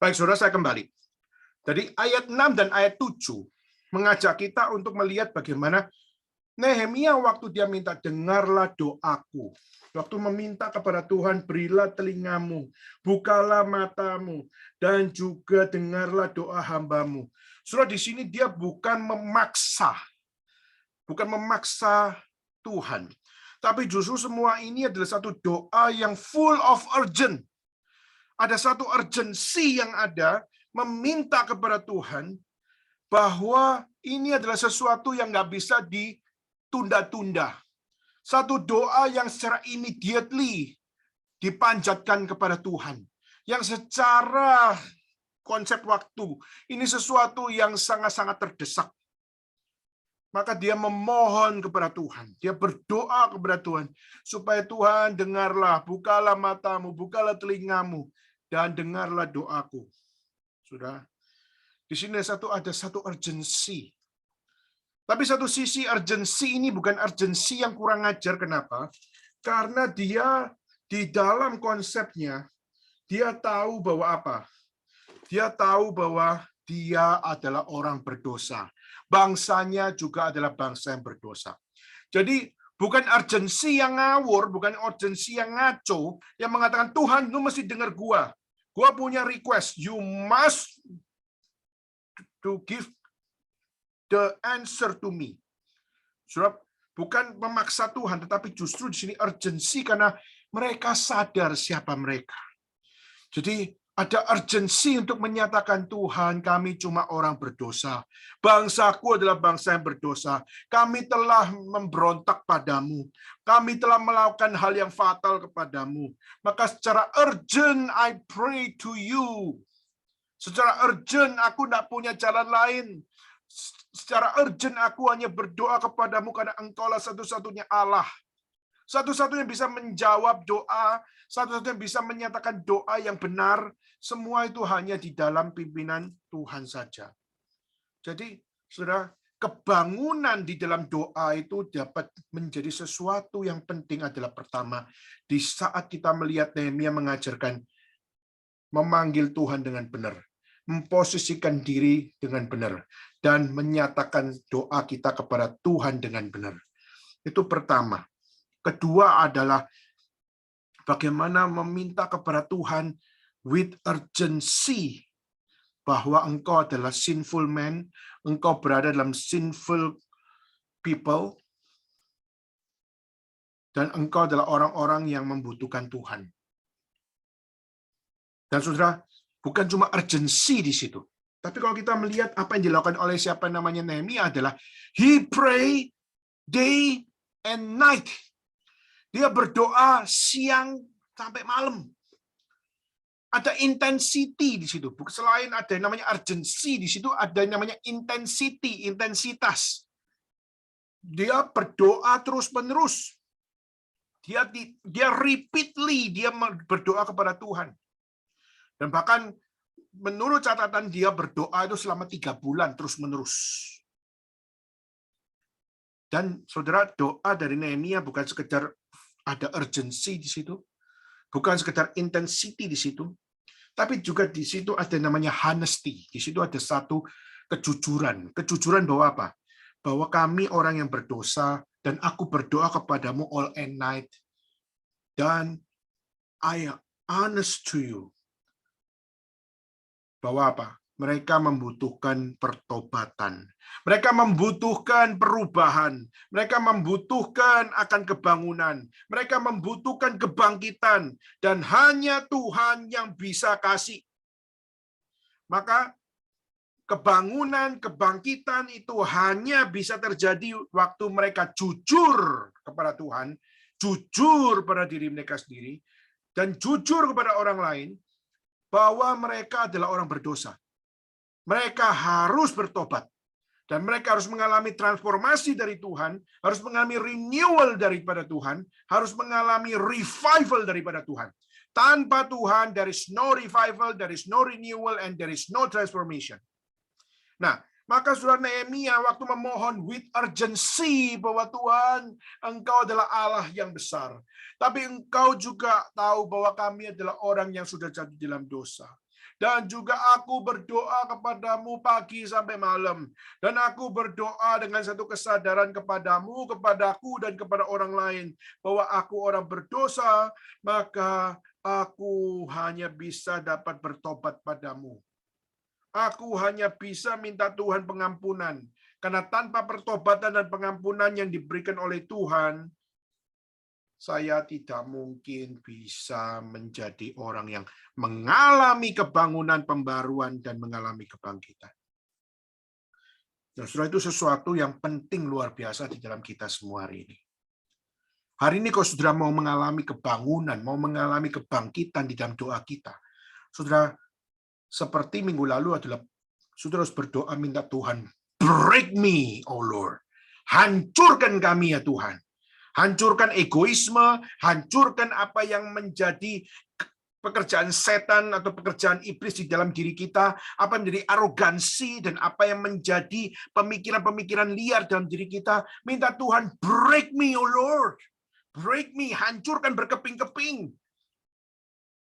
Baik, saudara, saya kembali. Jadi ayat 6 dan ayat 7 mengajak kita untuk melihat bagaimana Nehemia waktu dia minta dengarlah doaku. Waktu meminta kepada Tuhan, berilah telingamu, bukalah matamu, dan juga dengarlah doa hambamu. Saudara, di sini dia bukan memaksa Tuhan. Tapi justru semua ini adalah satu doa yang full of urgent. Ada satu urgensi yang ada, meminta kepada Tuhan, bahwa ini adalah sesuatu yang nggak bisa ditunda-tunda. Satu doa yang secara immediately dipanjatkan kepada Tuhan. Yang secara konsep waktu, ini sesuatu yang sangat-sangat terdesak. Maka dia memohon kepada Tuhan. Dia berdoa kepada Tuhan. Supaya Tuhan dengarlah, bukalah matamu, bukalah telingamu, dan dengarlah doaku. Sudah. Di sini ada satu urgensi. Tapi satu sisi urgensi ini bukan urgensi yang kurang ajar. Kenapa? Karena dia di dalam konsepnya, dia tahu bahwa apa? Dia tahu bahwa dia adalah orang berdosa. Bangsanya juga adalah bangsa yang berdosa. Jadi bukan urgensi yang ngawur, bukan urgensi yang ngaco, yang mengatakan, Tuhan, lu mesti dengar gua. Gua punya request. You must to give the answer to me. Saudara, bukan memaksa Tuhan, tetapi justru di sini urgensi karena mereka sadar siapa mereka. Jadi ada urgensi untuk menyatakan, Tuhan, kami cuma orang berdosa. Bangsaku adalah bangsa yang berdosa. Kami telah memberontak padamu. Kami telah melakukan hal yang fatal kepadamu. Maka secara urgent, I pray to you. Secara urgent, aku tidak punya jalan lain. Secara urgent, aku hanya berdoa kepadamu karena Engkaulah satu-satunya Allah. Satu-satunya bisa menjawab doa, satu-satunya bisa menyatakan doa yang benar, semua itu hanya di dalam pimpinan Tuhan saja. Jadi, saudara, kebangunan di dalam doa itu dapat menjadi sesuatu yang penting adalah pertama, di saat kita melihat Nehemia mengajarkan memanggil Tuhan dengan benar, memposisikan diri dengan benar, dan menyatakan doa kita kepada Tuhan dengan benar. Itu pertama. Kedua adalah bagaimana meminta kepada Tuhan with urgency bahwa engkau adalah sinful man, engkau berada dalam sinful people, dan engkau adalah orang-orang yang membutuhkan Tuhan. Dan saudara, bukan cuma urgency di situ. Tapi kalau kita melihat apa yang dilakukan oleh siapa namanya Nehemia adalah he pray day and night. Dia berdoa siang sampai malam. Ada intensity di situ. Selain ada yang namanya urgency di situ, ada yang namanya intensity, intensitas. Dia berdoa terus-menerus. Dia repeatedly dia berdoa kepada Tuhan. Dan bahkan menurut catatan dia berdoa itu selama 3 bulan terus-menerus. Dan saudara, doa dari Nehemia bukan sekedar ada urgency di situ, bukan sekedar intensity di situ, tapi juga di situ ada namanya honesty. Di situ ada satu kejujuran. Kejujuran bahwa apa? Bahwa kami orang yang berdosa, dan aku berdoa kepadamu all and night, dan I am honest to you. Bahwa apa? Mereka membutuhkan pertobatan. Mereka membutuhkan perubahan. Mereka membutuhkan akan kebangunan. Mereka membutuhkan kebangkitan. Dan hanya Tuhan yang bisa kasih. Maka kebangunan, kebangkitan itu hanya bisa terjadi waktu mereka jujur kepada Tuhan, jujur pada diri mereka sendiri, dan jujur kepada orang lain, bahwa mereka adalah orang berdosa. Mereka harus bertobat. Dan mereka harus mengalami transformasi dari Tuhan, harus mengalami renewal daripada Tuhan, harus mengalami revival daripada Tuhan. Tanpa Tuhan, there is no revival, there is no renewal, and there is no transformation. Nah, maka saudara Nehemia waktu memohon with urgency bahwa Tuhan, Engkau adalah Allah yang besar. Tapi Engkau juga tahu bahwa kami adalah orang yang sudah jatuh dalam dosa. Dan juga aku berdoa kepadamu pagi sampai malam. Dan aku berdoa dengan satu kesadaran kepadamu, kepadaku, dan kepada orang lain. Bahwa aku orang berdosa, maka aku hanya bisa dapat bertobat padamu. Aku hanya bisa minta Tuhan pengampunan. Karena tanpa pertobatan dan pengampunan yang diberikan oleh Tuhan, saya tidak mungkin bisa menjadi orang yang mengalami kebangunan, pembaruan, dan mengalami kebangkitan. Nah, saudara, itu sesuatu yang penting luar biasa di dalam kita semua hari ini. Hari ini kalau saudara mau mengalami kebangunan, mau mengalami kebangkitan di dalam doa kita, saudara, seperti minggu lalu adalah saudara harus berdoa minta Tuhan, break me, oh Lord. Hancurkan kami ya Tuhan. Hancurkan egoisme, hancurkan apa yang menjadi pekerjaan setan atau pekerjaan iblis di dalam diri kita, apa yang menjadi arogansi dan apa yang menjadi pemikiran-pemikiran liar dalam diri kita. Minta Tuhan, break me, oh Lord. Break me, hancurkan berkeping-keping.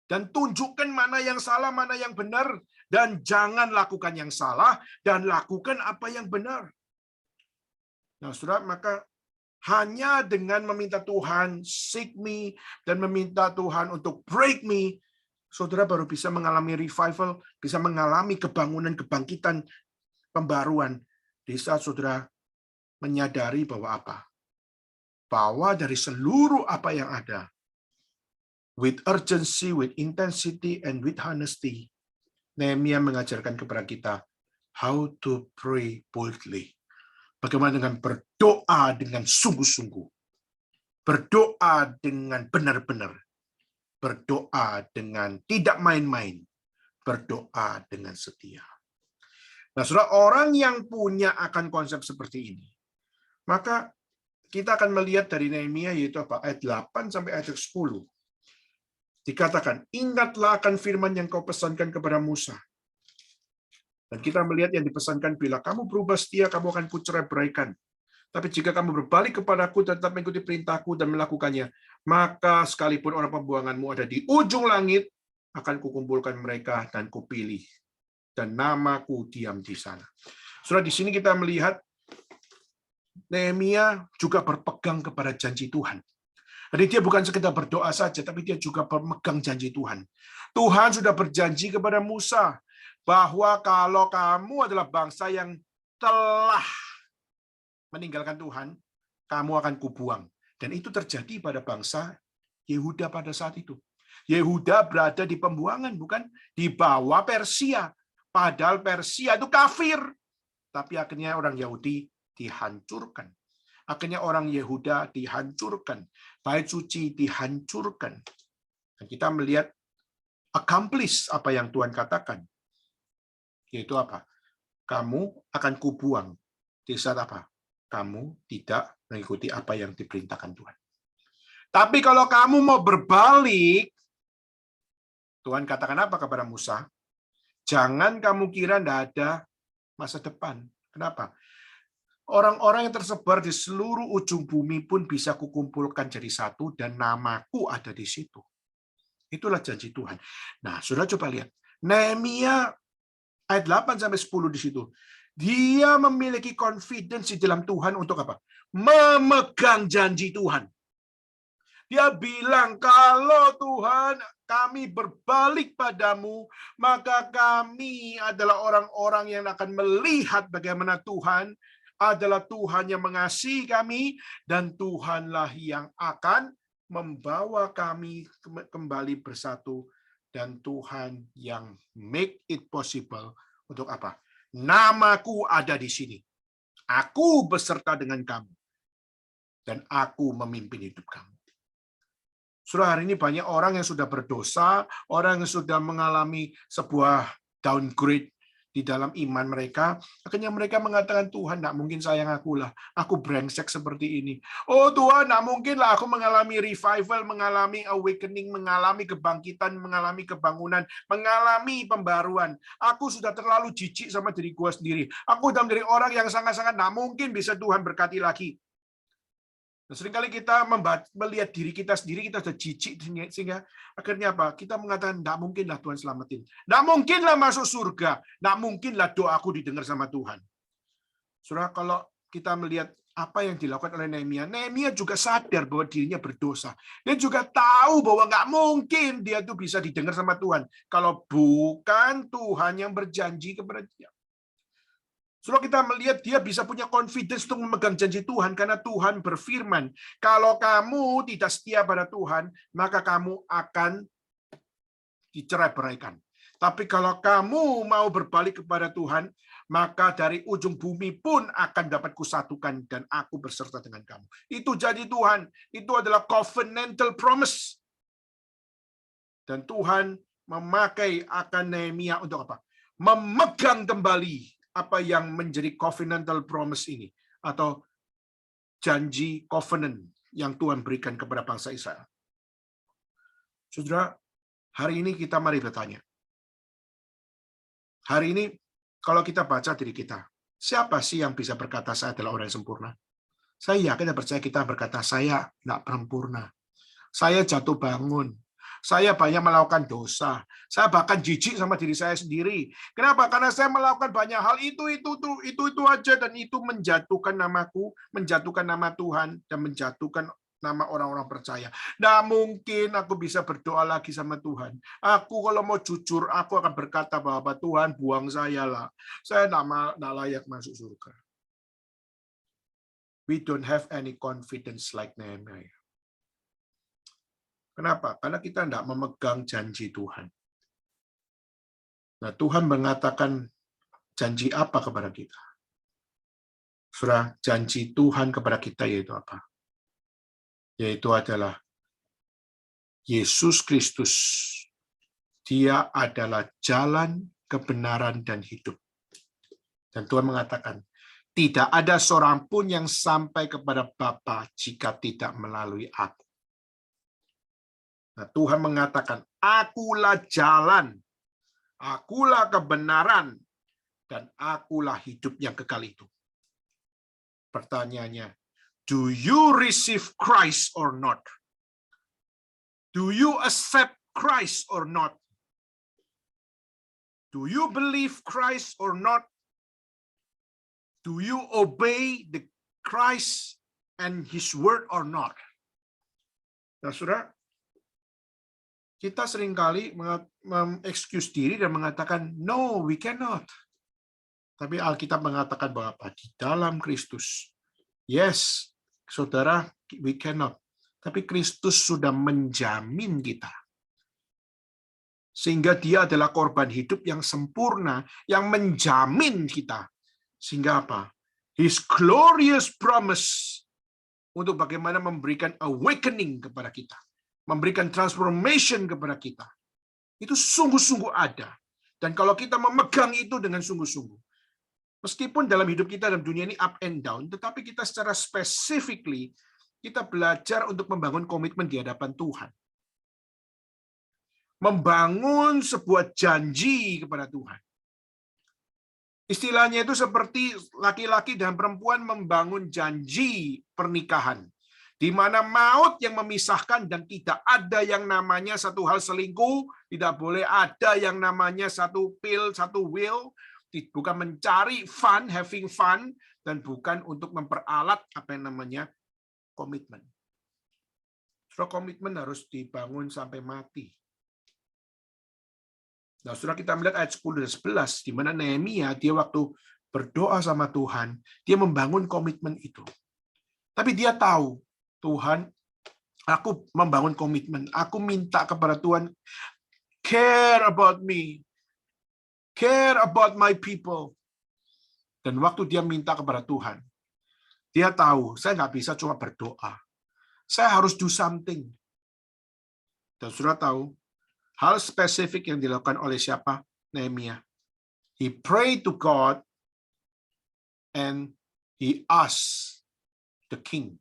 Dan tunjukkan mana yang salah, mana yang benar. Dan jangan lakukan yang salah, dan lakukan apa yang benar. Nah, saudara, maka hanya dengan meminta Tuhan, seek me, dan meminta Tuhan untuk break me, saudara baru bisa mengalami revival, bisa mengalami kebangunan, kebangkitan, pembaruan. Di saat saudara menyadari bahwa apa? Bahwa dari seluruh apa yang ada, with urgency, with intensity, and with honesty, Nehemia mengajarkan kepada kita how to pray boldly. Bagaimana dengan berdoa dengan sungguh-sungguh. Berdoa dengan benar-benar. Berdoa dengan tidak main-main. Berdoa dengan setia. Nah, saudara, orang yang punya akan konsep seperti ini, maka kita akan melihat dari Nehemia, yaitu apa? Ayat 8 sampai ayat 10. Dikatakan, ingatlah akan firman yang kau pesankan kepada Musa. Dan kita melihat yang dipesankan, bila kamu berubah setia, kamu akan kucerai-beraikan. Tapi jika kamu berbalik kepadaku, tetap mengikuti perintahku dan melakukannya, maka sekalipun orang pembuanganmu ada di ujung langit, akan kukumpulkan mereka dan kupilih. Dan namaku diam di sana. Saudara, di sini kita melihat Nehemia juga berpegang kepada janji Tuhan. Jadi dia bukan sekedar berdoa saja, tapi dia juga berpegang janji Tuhan. Tuhan sudah berjanji kepada Musa bahwa kalau kamu adalah bangsa yang telah meninggalkan Tuhan, kamu akan kubuang. Dan itu terjadi pada bangsa Yehuda pada saat itu. Yehuda berada di pembuangan, bukan? Di bawah Persia. Padahal Persia itu kafir. Tapi akhirnya orang Yahudi dihancurkan. Akhirnya orang Yehuda dihancurkan. Bait suci dihancurkan. Dan kita melihat accomplish apa yang Tuhan katakan. Yaitu apa? Kamu akan kubuang. Di saat apa? Kamu tidak mengikuti apa yang diperintahkan Tuhan. Tapi kalau kamu mau berbalik, Tuhan katakan apa kepada Musa? Jangan kamu kira tidak ada masa depan. Kenapa? Orang-orang yang tersebar di seluruh ujung bumi pun bisa kukumpulkan jadi satu dan namaku ada di situ. Itulah janji Tuhan. Nah, saudara coba lihat. Nehemia ayat 8 sampai 10 di situ. Dia memiliki confidence di dalam Tuhan untuk apa? Memegang janji Tuhan. Dia bilang, kalau Tuhan kami berbalik padamu, maka kami adalah orang-orang yang akan melihat bagaimana Tuhan adalah Tuhan yang mengasihi kami, dan Tuhanlah yang akan membawa kami kembali bersatu, dan Tuhan yang make it possible untuk apa? Namaku ada di sini. Aku beserta dengan kamu. Dan aku memimpin hidup kamu. Saudara, hari ini banyak orang yang sudah berdosa, orang yang sudah mengalami sebuah downgrade di dalam iman mereka. Akhirnya mereka mengatakan, Tuhan, tidak mungkin sayang aku lah. Aku brengsek seperti ini. Oh Tuhan, tidak mungkin lah aku mengalami revival, mengalami awakening, mengalami kebangkitan, mengalami kebangunan, mengalami pembaruan. Aku sudah terlalu jijik sama diri gue sendiri. Aku sudah menjadi orang yang sangat-sangat tidak mungkin bisa Tuhan berkati lagi. Nah, seringkali kita melihat diri kita sendiri, kita sudah jijik, sehingga akhirnya apa? Kita mengatakan, tidak mungkinlah Tuhan selamatin. Tidak mungkinlah masuk surga. Tidak mungkinlah doaku didengar sama Tuhan. Saudara, kalau kita melihat apa yang dilakukan oleh Nehemia, Nehemia juga sadar bahwa dirinya berdosa. Dia juga tahu bahwa nggak mungkin dia tuh bisa didengar sama Tuhan kalau bukan Tuhan yang berjanji kepada dia. Saudara, kita melihat dia bisa punya confidence untuk memegang janji Tuhan karena Tuhan berfirman, kalau kamu tidak setia pada Tuhan, maka kamu akan dicerai-beraikan. Tapi kalau kamu mau berbalik kepada Tuhan, maka dari ujung bumi pun akan dapat kusatukan dan aku berserta dengan kamu. Itu janji Tuhan. Itu adalah covenantal promise. Dan Tuhan memakai akan Nehemia untuk apa? Memegang kembali apa yang menjadi covenantal promise ini. Atau janji covenant yang Tuhan berikan kepada bangsa Israel. Saudara, hari ini kita mari bertanya. Hari ini, kalau kita baca diri kita, siapa sih yang bisa berkata saya adalah orang yang sempurna? Saya yakin dan percaya kita berkata, saya tidak sempurna. Saya jatuh bangun. Saya banyak melakukan dosa. Saya bahkan jijik sama diri saya sendiri. Kenapa? Karena saya melakukan banyak hal itu aja, dan itu menjatuhkan namaku, menjatuhkan nama Tuhan, dan menjatuhkan nama orang-orang percaya. Nah, mungkin aku bisa berdoa lagi sama Tuhan. Aku kalau mau jujur, aku akan berkata bahwa Tuhan buang saya lah. Saya tidak layak masuk surga. We don't have any confidence like Nehemiah. Kenapa? Karena kita tidak memegang janji Tuhan. Nah, Tuhan mengatakan janji apa kepada kita? Saudara, janji Tuhan kepada kita yaitu apa? Yaitu adalah Yesus Kristus. Dia adalah jalan, kebenaran, dan hidup. Dan Tuhan mengatakan, tidak ada seorang pun yang sampai kepada Bapa jika tidak melalui aku. Nah, Tuhan mengatakan, akulah jalan, akulah kebenaran, dan akulah hidup yang kekal itu. Pertanyaannya, do you receive Christ or not? Do you accept Christ or not? Do you believe Christ or not? Do you obey the Christ and His word or not? Nah, saudara, kita seringkali mengexcuse diri dan mengatakan, no, we cannot. Tapi Alkitab mengatakan bahwa di dalam Kristus, yes, saudara, we cannot. Tapi Kristus sudah menjamin kita. Sehingga dia adalah korban hidup yang sempurna, yang menjamin kita. Sehingga apa? His glorious promise untuk bagaimana memberikan awakening kepada kita. Memberikan transformation kepada kita. Itu sungguh-sungguh ada. Dan kalau kita memegang itu dengan sungguh-sungguh, meskipun dalam hidup kita dalam dunia ini up and down, tetapi kita secara specifically, kita belajar untuk membangun komitmen di hadapan Tuhan. Membangun sebuah janji kepada Tuhan. Istilahnya itu seperti laki-laki dan perempuan membangun janji pernikahan. Di mana maut yang memisahkan dan tidak ada yang namanya satu hal selingkuh, tidak boleh ada yang namanya satu pill, satu will, bukan mencari fun, having fun, dan bukan untuk memperalat apa yang namanya komitmen. So, komitmen harus dibangun sampai mati. Nah, saudara, kita melihat ayat 10 dan 11, di mana Nehemia, dia waktu berdoa sama Tuhan, dia membangun komitmen itu. Tapi dia tahu, Tuhan, aku membangun komitmen. Aku minta kepada Tuhan, care about me. Care about my people. Dan waktu dia minta kepada Tuhan, dia tahu, saya nggak bisa cuma berdoa. Saya harus do something. Dan saudara tahu, hal spesifik yang dilakukan oleh siapa? Nehemia. He prayed to God and he asked the king.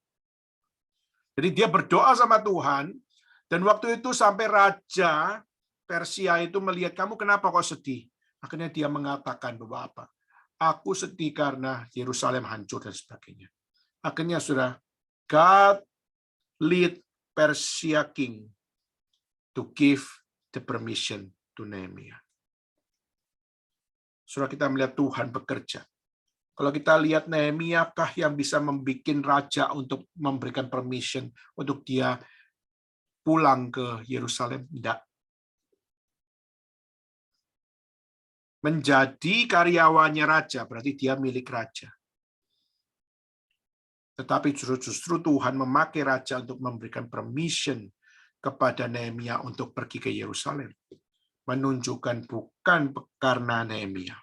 Jadi dia berdoa sama Tuhan, dan waktu itu sampai Raja Persia itu melihat, kamu kenapa kok sedih? Akhirnya dia mengatakan bahwa apa? Aku sedih karena Yerusalem hancur dan sebagainya. Akhirnya sudah, God lead Persia king to give the permission to Nehemia. Sudah kita melihat Tuhan bekerja. Kalau kita lihat Nehemia kah yang bisa membuat raja untuk memberikan permission untuk dia pulang ke Yerusalem? Tidak. Menjadi karyawannya raja berarti dia milik raja. Tetapi justru Tuhan memakai raja untuk memberikan permission kepada Nehemia untuk pergi ke Yerusalem. menunjukkan bukan karena Nehemia,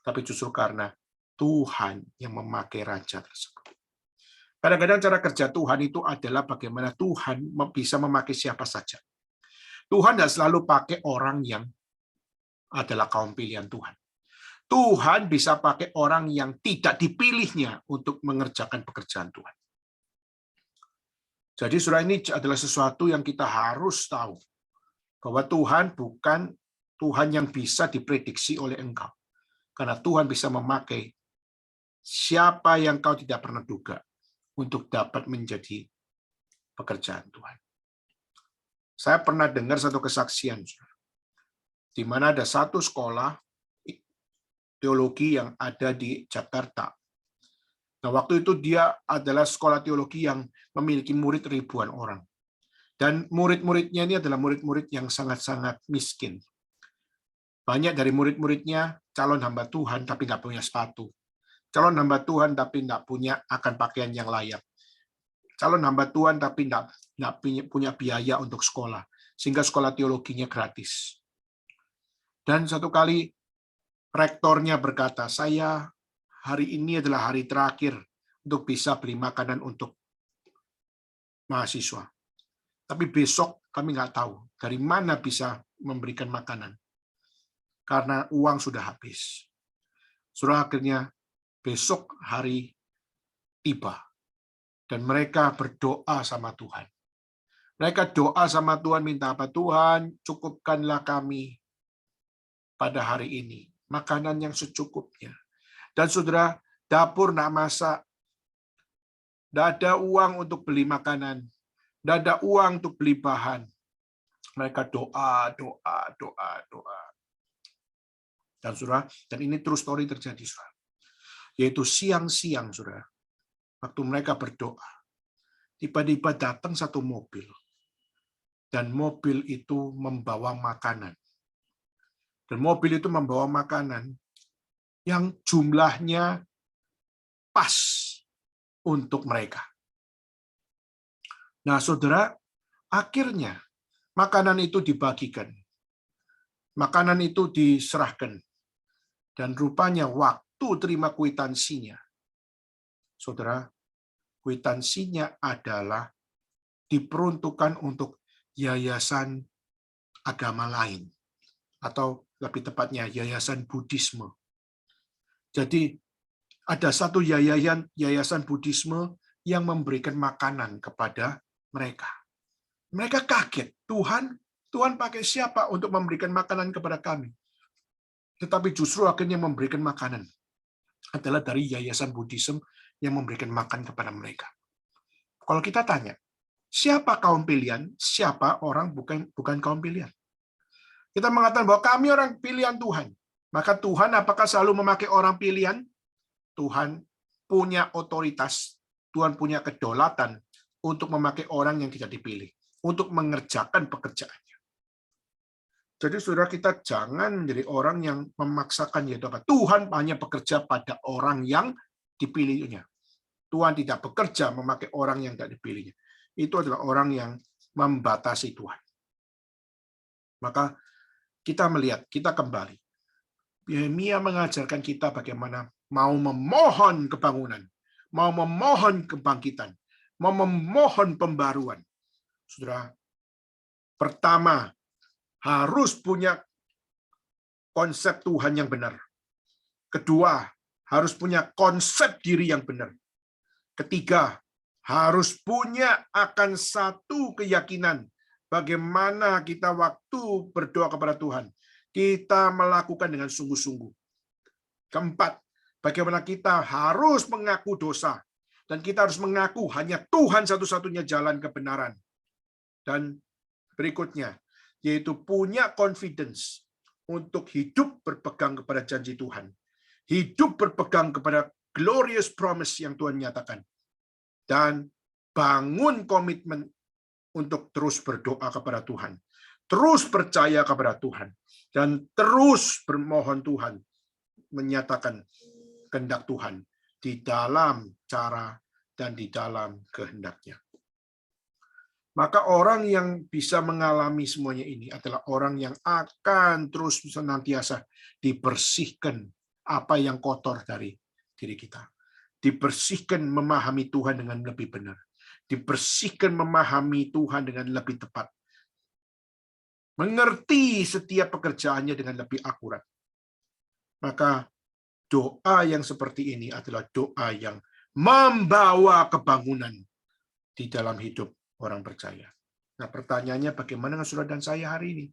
tapi justru karena Tuhan yang memakai raja tersebut. Kadang-kadang cara kerja Tuhan itu adalah bagaimana Tuhan bisa memakai siapa saja. Tuhan tidak selalu pakai orang yang adalah kaum pilihan Tuhan. Tuhan bisa pakai orang yang tidak dipilihnya untuk mengerjakan pekerjaan Tuhan. Jadi surah ini adalah sesuatu yang kita harus tahu. Bahwa Tuhan bukan Tuhan yang bisa diprediksi oleh engkau. Karena Tuhan bisa memakai siapa yang kau tidak pernah duga untuk dapat menjadi pekerjaan Tuhan. Saya pernah dengar satu kesaksian, di mana ada satu sekolah teologi yang ada di Jakarta. Nah, waktu itu dia adalah sekolah teologi yang memiliki murid ribuan orang. Dan murid-muridnya ini adalah murid-murid yang sangat-sangat miskin. Banyak dari murid-muridnya calon hamba Tuhan tapi nggak punya sepatu. Calon hamba Tuhan tapi nggak punya akan pakaian yang layak. Calon hamba Tuhan tapi nggak punya biaya untuk sekolah. Sehingga sekolah teologinya gratis. Dan satu kali rektornya berkata, saya hari ini adalah hari terakhir untuk bisa beli makanan untuk mahasiswa. Tapi besok kami nggak tahu dari mana bisa memberikan makanan. Karena uang sudah habis. Surah akhirnya besok hari tiba. Dan mereka berdoa sama Tuhan. Mereka doa sama Tuhan, minta apa? Tuhan, cukupkanlah kami pada hari ini. Makanan yang secukupnya. Dan saudara, dapur nggak masak. Nggak ada uang untuk beli makanan. Nggak ada uang untuk beli bahan. Mereka doa. Dan saudara, dan ini true story terjadi, saudara. Yaitu siang-siang, saudara. Waktu mereka berdoa. Tiba-tiba datang satu mobil. Dan mobil itu membawa makanan. Dan mobil itu membawa makanan yang jumlahnya pas untuk mereka. Nah, saudara, akhirnya makanan itu dibagikan. Makanan itu diserahkan. Dan rupanya waktu terima kwitansinya, saudara, kwitansinya adalah diperuntukkan untuk yayasan agama lain. Atau lebih tepatnya yayasan Buddhisme. Jadi ada satu yayasan Buddhisme yang memberikan makanan kepada mereka. Mereka kaget, Tuhan pakai siapa untuk memberikan makanan kepada kami? Tetapi justru akhirnya memberikan makanan adalah dari yayasan Buddhisme yang memberikan makan kepada mereka. Kalau kita tanya, siapa kaum pilihan? Siapa orang bukan kaum pilihan? Kita mengatakan bahwa kami orang pilihan Tuhan. Maka Tuhan apakah selalu memakai orang pilihan? Tuhan punya otoritas, Tuhan punya kedaulatan untuk memakai orang yang tidak dipilih, untuk mengerjakan pekerjaannya. Jadi saudara, kita jangan menjadi orang yang memaksakan, yaitu apa? Tuhan hanya bekerja pada orang yang dipilihnya. Tuhan tidak bekerja memakai orang yang tidak dipilihnya. Itu adalah orang yang membatasi Tuhan. Maka kita melihat, kita kembali. Nehemia mengajarkan kita bagaimana mau memohon kebangunan, mau memohon kebangkitan, mau memohon pembaruan. Saudara, pertama, harus punya konsep Tuhan yang benar. Kedua, harus punya konsep diri yang benar. Ketiga, harus punya akan satu keyakinan bagaimana kita waktu berdoa kepada Tuhan, kita melakukan dengan sungguh-sungguh. Keempat, bagaimana kita harus mengaku dosa, dan kita harus mengaku hanya Tuhan satu-satunya jalan kebenaran. Dan berikutnya, yaitu punya confidence untuk hidup berpegang kepada janji Tuhan. Hidup berpegang kepada glorious promise yang Tuhan nyatakan. Dan bangun komitmen untuk terus berdoa kepada Tuhan, terus percaya kepada Tuhan, dan terus bermohon Tuhan menyatakan kehendak Tuhan di dalam cara dan di dalam kehendaknya. Maka orang yang bisa mengalami semuanya ini adalah orang yang akan terus senantiasa dibersihkan apa yang kotor dari diri kita. Dibersihkan memahami Tuhan dengan lebih benar. Dibersihkan memahami Tuhan dengan lebih tepat. Mengerti setiap pekerjaannya dengan lebih akurat. Maka doa yang seperti ini adalah doa yang membawa kebangunan di dalam hidup orang percaya. Nah, pertanyaannya bagaimana dengan saudara dan saya hari ini?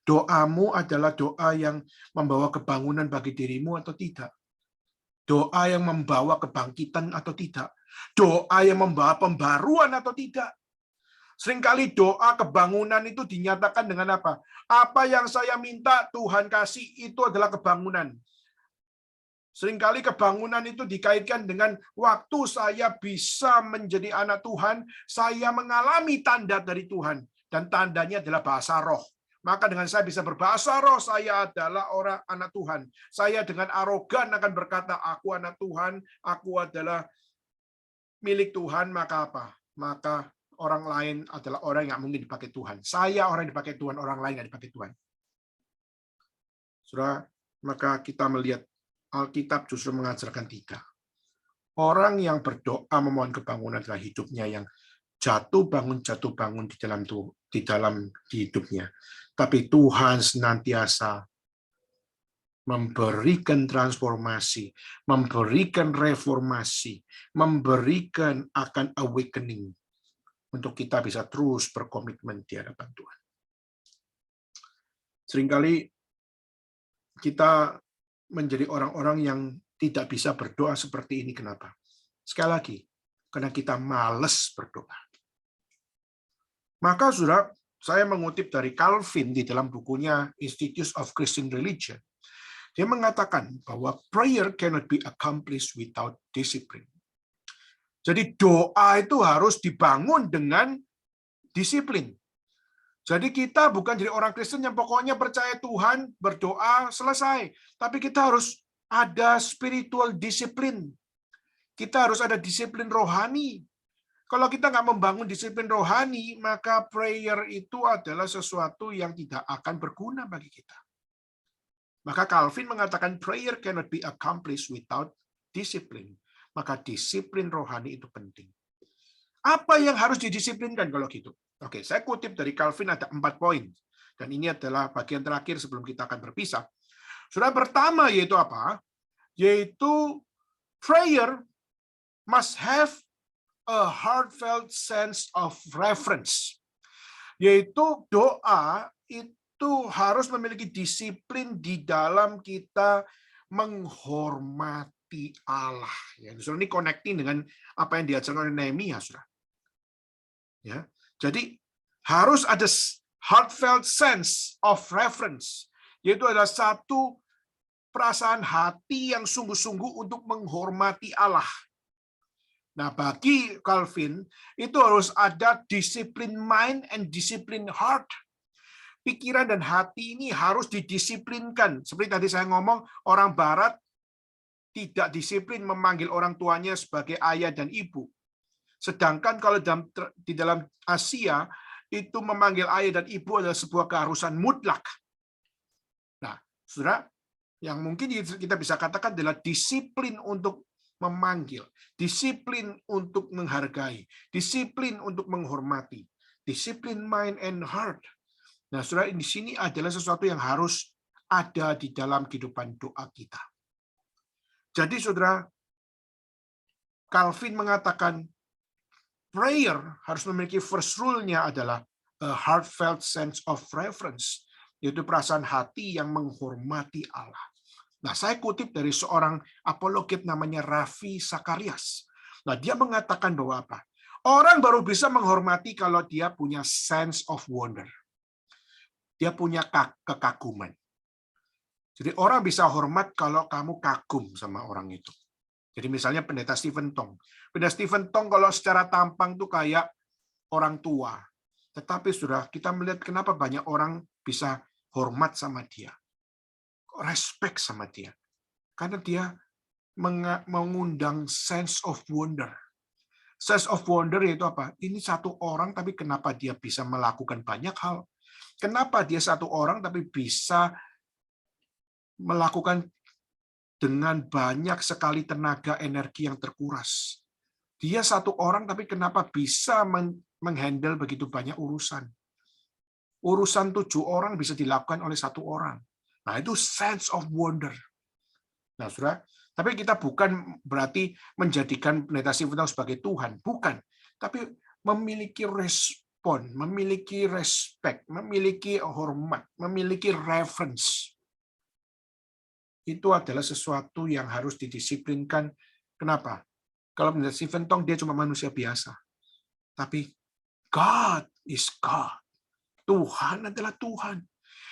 Doamu adalah doa yang membawa kebangunan bagi dirimu atau tidak? Doa yang membawa kebangkitan atau tidak? Doa yang membawa pembaruan atau tidak? Seringkali doa kebangunan itu dinyatakan dengan apa? Apa yang saya minta Tuhan kasih itu adalah kebangunan. Seringkali kebangunan itu dikaitkan dengan waktu saya bisa menjadi anak Tuhan, saya mengalami tanda dari Tuhan. Dan tandanya adalah bahasa roh. Maka dengan saya bisa berbahasa roh, saya adalah orang anak Tuhan. Saya dengan arogan akan berkata, aku anak Tuhan, aku adalah milik Tuhan, maka apa? Maka orang lain adalah orang yang mungkin dipakai Tuhan. Saya orang yang dipakai Tuhan, orang lain yang dipakai Tuhan. Saudara, maka kita melihat Alkitab justru mengajarkan tiga. Orang yang berdoa memohon kebangunan dalam hidupnya yang jatuh bangun di dalam hidupnya. Tapi Tuhan senantiasa memberikan transformasi, memberikan reformasi, memberikan akan awakening untuk kita bisa terus berkomitmen di hadapan Tuhan. Seringkali kita menjadi orang-orang yang tidak bisa berdoa seperti ini. Kenapa? Sekali lagi, karena kita malas berdoa. Maka saudara, saya mengutip dari Calvin di dalam bukunya Institutes of Christian Religion. Dia mengatakan bahwa prayer cannot be accomplished without discipline. Jadi doa itu harus dibangun dengan disiplin. Jadi kita bukan jadi orang Kristen yang pokoknya percaya Tuhan, berdoa, selesai. Tapi kita harus ada spiritual disiplin. Kita harus ada disiplin rohani. Kalau kita nggak membangun disiplin rohani, maka prayer itu adalah sesuatu yang tidak akan berguna bagi kita. Maka Calvin mengatakan prayer cannot be accomplished without discipline. Maka disiplin rohani itu penting. Apa yang harus didisiplinkan kalau gitu? Oke, saya kutip dari Calvin ada 4 poin. Dan ini adalah bagian terakhir sebelum kita akan berpisah. Sudah pertama yaitu apa? Yaitu prayer must have a heartfelt sense of reverence. Yaitu doa itu harus memiliki disiplin di dalam kita menghormati Allah. Ya, ini connecting dengan apa yang diajarkan oleh Nehemia, Saudara. Ya, jadi harus ada heartfelt sense of reverence, yaitu ada satu perasaan hati yang sungguh-sungguh untuk menghormati Allah. Nah, bagi Calvin itu harus ada discipline mind and discipline heart. Pikiran dan hati ini harus didisiplinkan. Seperti tadi saya ngomong, orang Barat tidak disiplin memanggil orang tuanya sebagai ayah dan ibu. Sedangkan kalau di dalam Asia, itu memanggil ayah dan ibu adalah sebuah keharusan mutlak. Nah, saudara, yang mungkin kita bisa katakan adalah disiplin untuk memanggil, disiplin untuk menghargai, disiplin untuk menghormati, disiplin mind and heart. Nah, saudara, di sini adalah sesuatu yang harus ada di dalam kehidupan doa kita. Jadi, saudara, Calvin mengatakan, prayer harus memiliki first rule-nya adalah a heartfelt sense of reverence, yaitu perasaan hati yang menghormati Allah. Nah, saya kutip dari seorang apologet namanya Ravi Zacharias. Nah, dia mengatakan bahwa apa? Orang baru bisa menghormati kalau dia punya sense of wonder. Dia punya kekaguman. Jadi orang bisa hormat kalau kamu kagum sama orang itu. Jadi misalnya Pendeta Stephen Tong. Pendeta Stephen Tong kalau secara tampang tuh kayak orang tua. Tetapi sudah kita melihat kenapa banyak orang bisa hormat sama dia. Respect sama dia. Karena dia mengundang sense of wonder. Sense of wonder yaitu apa? Ini satu orang tapi kenapa dia bisa melakukan banyak hal? Kenapa dia satu orang tapi bisa melakukan dengan banyak sekali tenaga energi yang terkuras? Dia satu orang tapi kenapa bisa menghandle begitu banyak urusan? Urusan 7 orang bisa dilakukan oleh satu orang. Nah, itu sense of wonder. Nah, Saudara, tapi kita bukan berarti menjadikan Pendeta Stephen sebagai Tuhan, bukan. Tapi memiliki respon, memiliki respect, memiliki hormat, memiliki reverence. Itu adalah sesuatu yang harus didisiplinkan. Kenapa? Kalau Pendeta Stephen Tong dia cuma manusia biasa. Tapi God is God. Tuhan adalah Tuhan.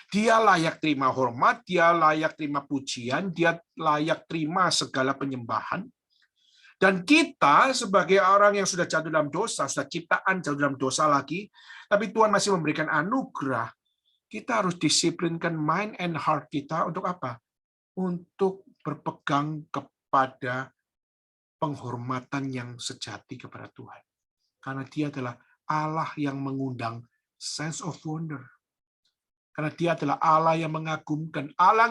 Dia layak terima hormat, dia layak terima pujian, dia layak terima segala penyembahan. Dan kita sebagai orang yang sudah jatuh dalam dosa, sudah ciptaan jatuh dalam dosa lagi, tapi Tuhan masih memberikan anugerah, kita harus disiplinkan mind and heart kita untuk apa? Untuk berpegang kepada penghormatan yang sejati kepada Tuhan. Karena dia adalah Allah yang mengundang sense of wonder. Karena dia adalah Allah yang mengagumkan. Allah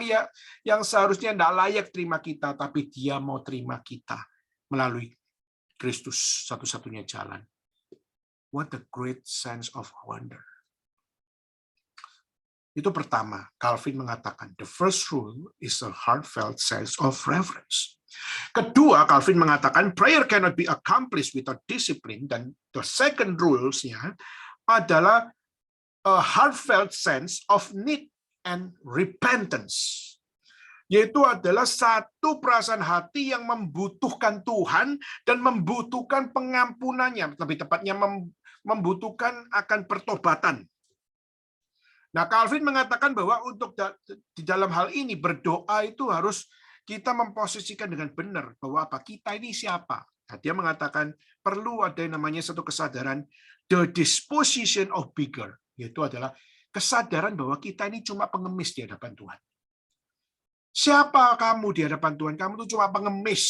yang seharusnya tidak layak terima kita, tapi dia mau terima kita melalui Kristus satu-satunya jalan. What a great sense of wonder. Itu pertama, Calvin mengatakan, the first rule is a heartfelt sense of reverence. Kedua, Calvin mengatakan, prayer cannot be accomplished without discipline. Dan the second rules-nya adalah a heartfelt sense of need and repentance. Yaitu adalah satu perasaan hati yang membutuhkan Tuhan dan membutuhkan pengampunannya. Lebih tepatnya membutuhkan akan pertobatan. Nah, Calvin mengatakan bahwa untuk di dalam hal ini berdoa itu harus kita memposisikan dengan benar bahwa apa kita ini siapa. Nah, dia mengatakan perlu ada yang namanya satu kesadaran the disposition of beggar, yaitu adalah kesadaran bahwa kita ini cuma pengemis di hadapan Tuhan. Siapa kamu di hadapan Tuhan? Kamu itu cuma pengemis.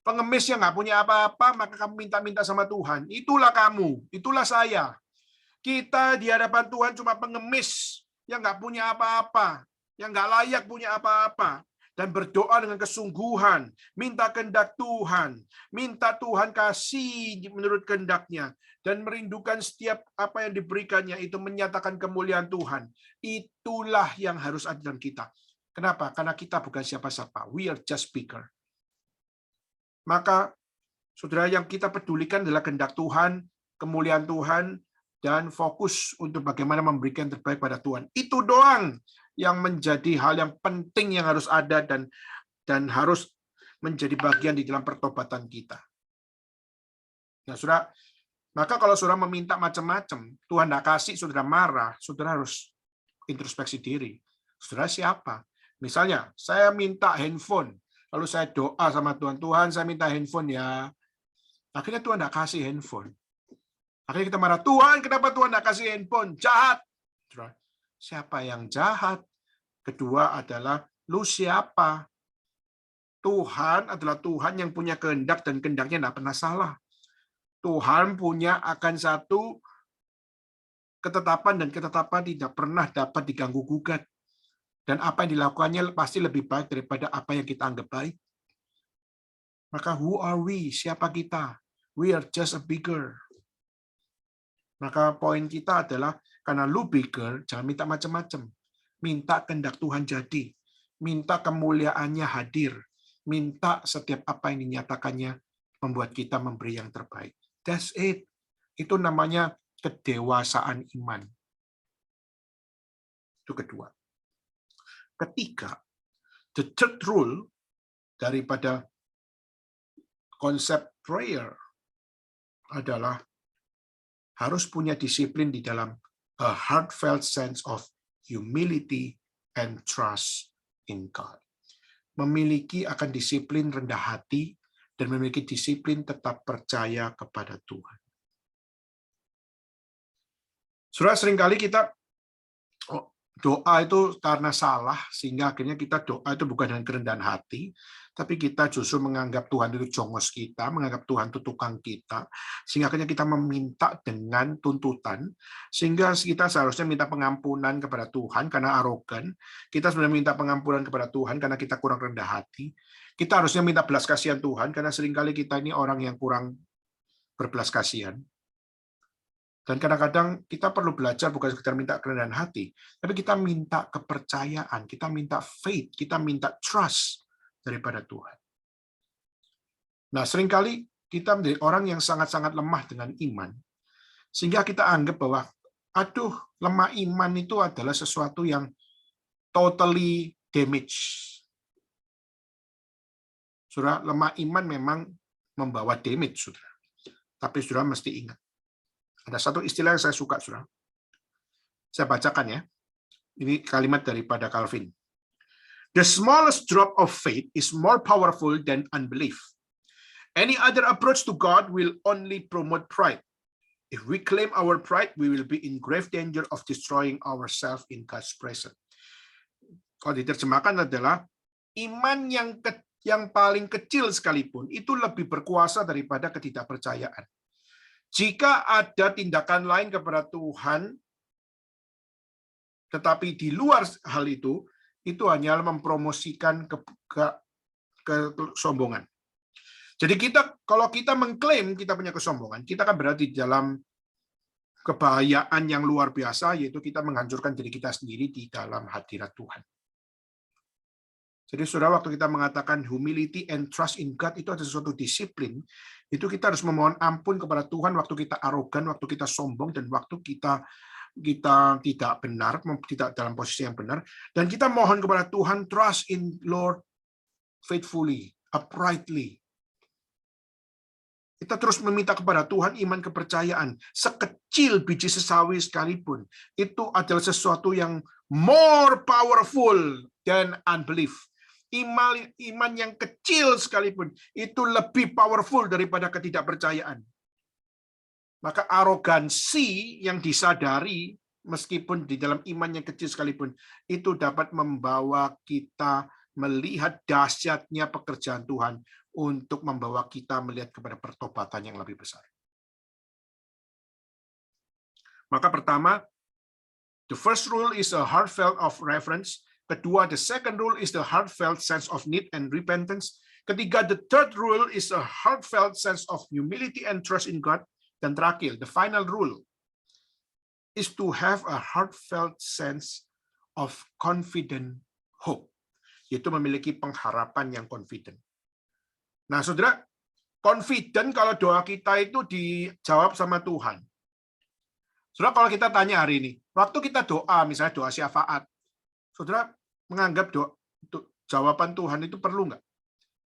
Pengemis yang nggak punya apa-apa, maka kamu minta-minta sama Tuhan. Itulah kamu, itulah saya. Kita di hadapan Tuhan cuma pengemis yang nggak punya apa-apa, yang nggak layak punya apa-apa. Dan berdoa dengan kesungguhan, minta kehendak Tuhan, minta Tuhan kasih menurut kehendaknya, dan merindukan setiap apa yang diberikannya, itu menyatakan kemuliaan Tuhan. Itulah yang harus ada dalam kita. Kenapa? Karena kita bukan siapa-siapa. We are just speaker. Maka, saudara, yang kita pedulikan adalah kehendak Tuhan, kemuliaan Tuhan, dan fokus untuk bagaimana memberikan yang terbaik pada Tuhan. Itu doang yang menjadi hal yang penting yang harus ada dan harus menjadi bagian di dalam pertobatan kita. Nah, saudara, maka kalau saudara meminta macam-macam, Tuhan tidak kasih, saudara marah, saudara harus introspeksi diri. Saudara siapa? Misalnya, saya minta handphone, lalu saya doa sama Tuhan, Tuhan saya minta handphone ya. Akhirnya Tuhan tidak kasih handphone. Akhirnya kita marah, Tuhan kenapa Tuhan tidak kasih handphone? Jahat. Siapa yang jahat? Kedua adalah, lu siapa? Tuhan adalah Tuhan yang punya kehendak dan kehendaknya tidak pernah salah. Tuhan punya akan satu ketetapan dan ketetapan tidak pernah dapat diganggu-gugat. Dan apa yang dilakukannya pasti lebih baik daripada apa yang kita anggap baik. Maka who are we? Siapa kita? We are just a beggar. Maka poin kita adalah, karena lu beggar, jangan minta macam-macam. Minta kehendak Tuhan jadi. Minta kemuliaannya hadir. Minta setiap apa yang dinyatakannya membuat kita memberi yang terbaik. That's it. Itu namanya kedewasaan iman. Itu kedua. Ketiga, the third rule daripada konsep prayer adalah harus punya disiplin di dalam a heartfelt sense of humility and trust in God. Memiliki akan disiplin rendah hati dan memiliki disiplin tetap percaya kepada Tuhan. Saudara, seringkali kita doa itu karena salah, sehingga akhirnya kita doa itu bukan dengan kerendahan hati, tapi kita justru menganggap Tuhan itu jongos kita, menganggap Tuhan itu tukang kita, sehingga akhirnya kita meminta dengan tuntutan, sehingga kita seharusnya minta pengampunan kepada Tuhan karena arogan, kita sebenarnya minta pengampunan kepada Tuhan karena kita kurang rendah hati, kita harusnya minta belas kasihan Tuhan karena seringkali kita ini orang yang kurang berbelas kasihan. Dan kadang-kadang kita perlu belajar bukan sekedar minta kerendahan hati, tapi kita minta kepercayaan, kita minta faith, kita minta trust daripada Tuhan. Nah, seringkali kita menjadi orang yang sangat-sangat lemah dengan iman, sehingga kita anggap bahwa, aduh, lemah iman itu adalah sesuatu yang totally damage. Saudara, lemah iman memang membawa damage, saudara. Tapi saudara mesti ingat, ada satu istilah yang saya suka, saudara. Saya bacakan ya. Ini kalimat daripada Calvin. The smallest drop of faith is more powerful than unbelief. Any other approach to God will only promote pride. If we claim our pride, we will be in grave danger of destroying ourselves in God's presence. Kalau diterjemahkan adalah iman yang paling kecil sekalipun itu lebih berkuasa daripada ketidakpercayaan. Jika ada tindakan lain kepada Tuhan, tetapi di luar hal itu hanyalah mempromosikan kesombongan. Jadi kalau kita mengklaim kita punya kesombongan, kita akan berada di dalam kebahayaan yang luar biasa, yaitu kita menghancurkan diri kita sendiri di dalam hadirat Tuhan. Jadi saudara, waktu kita mengatakan humility and trust in God, itu ada sesuatu disiplin, itu kita harus memohon ampun kepada Tuhan waktu kita arogan, waktu kita sombong, dan waktu kita tidak benar, tidak dalam posisi yang benar, dan kita mohon kepada Tuhan, trust in Lord faithfully, uprightly. Kita terus meminta kepada Tuhan iman kepercayaan, sekecil biji sesawi sekalipun, itu adalah sesuatu yang more powerful than unbelief. Iman yang kecil sekalipun itu lebih powerful daripada ketidakpercayaan. Maka arogansi yang disadari, meskipun di dalam iman yang kecil sekalipun, itu dapat membawa kita melihat dahsyatnya pekerjaan Tuhan untuk membawa kita melihat kepada pertobatan yang lebih besar. Maka pertama, the first rule is a heartfelt of reverence. Kedua, the second rule is the heartfelt sense of need and repentance. Ketiga, the third rule is a heartfelt sense of humility and trust in God. Dan terakhir, the final rule is to have a heartfelt sense of confident hope, yaitu memiliki pengharapan yang confident. Nah, saudara, confident kalau doa kita itu dijawab sama Tuhan. Saudara, kalau kita tanya hari ini, waktu kita doa, misalnya doa syafaat, saudara menganggap jawaban Tuhan itu perlu nggak?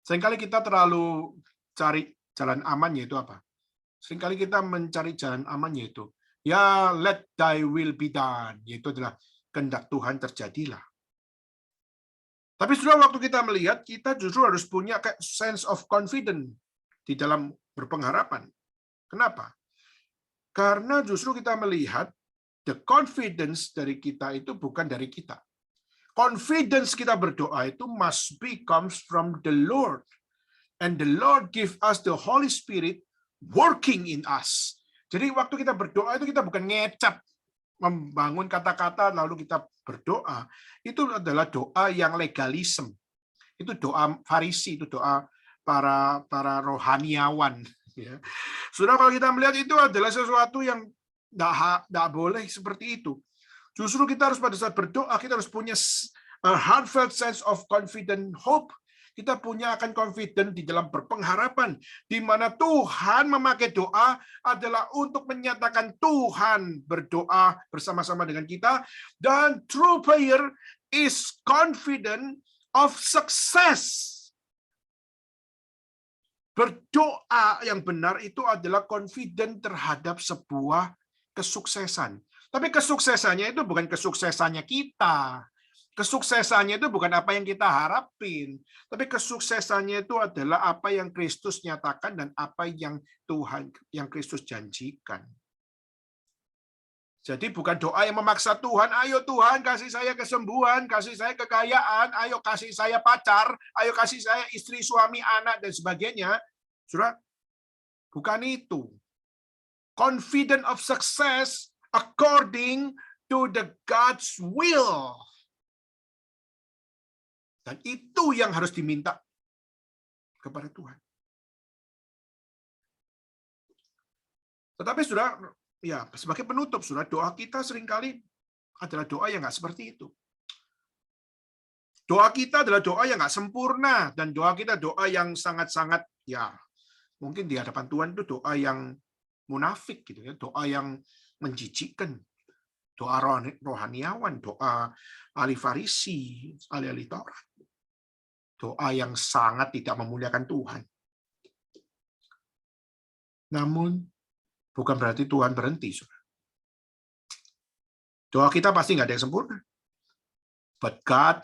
Seringkali kita terlalu cari jalan aman, yaitu apa? Seringkali kita mencari jalan aman, yaitu ya let thy will be done, yaitu adalah kehendak Tuhan terjadilah. Tapi saudara, waktu kita melihat, kita justru harus punya sense of confidence di dalam berpengharapan. Kenapa? Karena justru kita melihat the confidence dari kita itu bukan dari kita. Confidence kita berdoa itu must be comes from the Lord. And the Lord give us the Holy Spirit working in us. Jadi waktu kita berdoa itu kita bukan ngecap, membangun kata-kata lalu kita berdoa. Itu adalah doa yang legalisme. Itu doa Farisi, itu doa para rohaniawan. Ya. Sudah, kalau kita melihat itu adalah sesuatu yang tidak boleh seperti itu. Justru kita harus pada saat berdoa, kita harus punya a heartfelt sense of confident hope. Kita punya akan confident di dalam berpengharapan, di mana Tuhan memakai doa adalah untuk menyatakan Tuhan berdoa bersama-sama dengan kita, dan true prayer is confident of success. Berdoa yang benar itu adalah confident terhadap sebuah kesuksesan. Tapi kesuksesannya itu bukan kesuksesannya kita. Kesuksesannya itu bukan apa yang kita harapin. Tapi kesuksesannya itu adalah apa yang Kristus nyatakan dan apa yang Kristus janjikan. Jadi bukan doa yang memaksa Tuhan, ayo Tuhan kasih saya kesembuhan, kasih saya kekayaan, ayo kasih saya pacar, ayo kasih saya istri, suami, anak, dan sebagainya. Saudara, bukan itu. Confident of success according to the God's will. Dan itu yang harus diminta kepada Tuhan. Tetapi saudara, ya sebagai penutup, saudara, doa kita seringkali adalah doa yang nggak seperti itu. Doa kita adalah doa yang nggak sempurna, dan doa kita doa yang sangat-sangat, ya mungkin di hadapan Tuhan itu doa yang munafik gitu ya, doa yang menjijikkan, doa rohaniawan, doa ahli Farisi, ahli Taurat, doa yang sangat tidak memuliakan Tuhan. Namun bukan berarti Tuhan berhenti, saudara. Doa kita pasti nggak ada yang sempurna, but God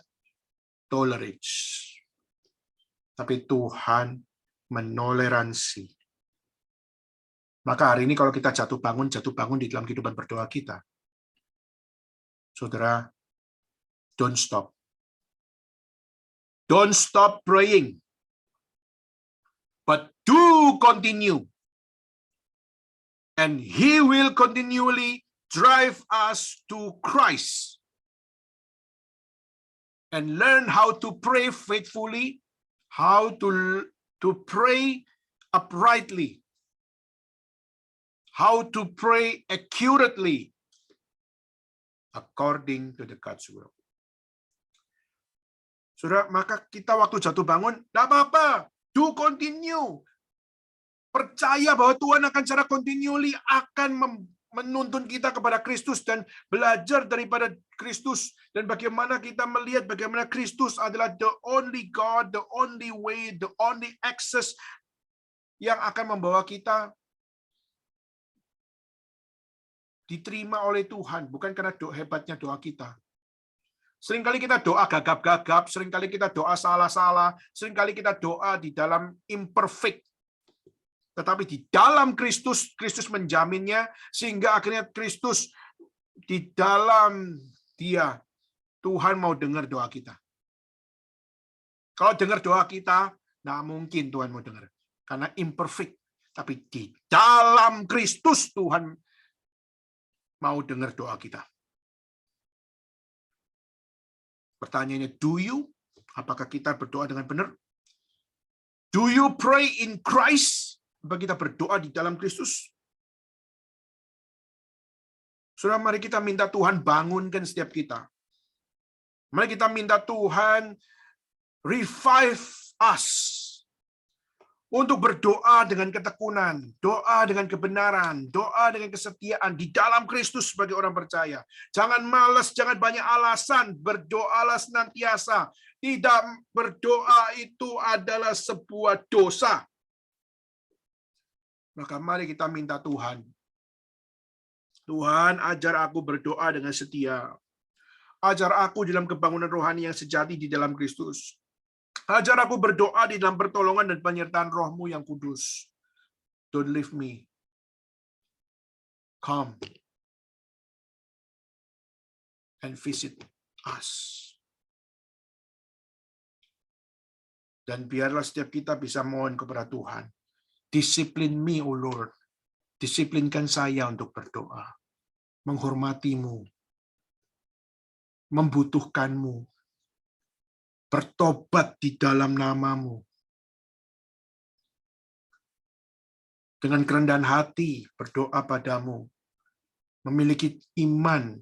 tolerates. Tapi Tuhan menoleransi. Maka hari ini kalau kita jatuh bangun di dalam kehidupan berdoa kita, saudara, don't stop. Don't stop praying, but do continue. And He will continually drive us to Christ. And learn how to pray faithfully, how to pray uprightly, how to pray accurately, according to the God's will. Saudara, maka kita waktu jatuh bangun, tidak apa-apa, do continue. Percaya bahwa Tuhan akan secara continually akan menuntun kita kepada Kristus dan belajar daripada Kristus, dan bagaimana kita melihat bagaimana Kristus adalah the only God, the only way, the only access yang akan membawa kita diterima oleh Tuhan, bukan karena hebatnya doa kita. Seringkali kita doa gagap-gagap, seringkali kita doa salah-salah, seringkali kita doa di dalam imperfect. Tetapi di dalam Kristus, Kristus menjaminnya, sehingga akhirnya Kristus di dalam Dia, Tuhan mau dengar doa kita. Kalau dengar doa kita, nggak mungkin Tuhan mau dengar, karena imperfect. Tapi di dalam Kristus Tuhan mau dengar doa kita. Pertanyaannya, do you? Apakah kita berdoa dengan benar? Do you pray in Christ? Apakah kita berdoa di dalam Kristus? Saudara, mari kita minta Tuhan bangunkan setiap kita. Mari kita minta Tuhan revive us untuk berdoa dengan ketekunan, doa dengan kebenaran, doa dengan kesetiaan di dalam Kristus sebagai orang percaya. Jangan malas, jangan banyak alasan, berdoalah senantiasa. Tidak berdoa itu adalah sebuah dosa. Maka mari kita minta Tuhan. Tuhan, ajar aku berdoa dengan setia. Ajar aku dalam kebangunan rohani yang sejati di dalam Kristus. Ajar aku berdoa di dalam pertolongan dan penyertaan Roh-Mu yang kudus. Don't leave me. Come and visit us. Dan biarlah setiap kita bisa mohon kepada Tuhan. Discipline me, O Lord. Disiplinkan saya untuk berdoa. Menghormati-Mu. Membutuhkan-Mu. Bertobat di dalam nama-Mu. Dengan kerendahan hati berdoa padamu. Memiliki iman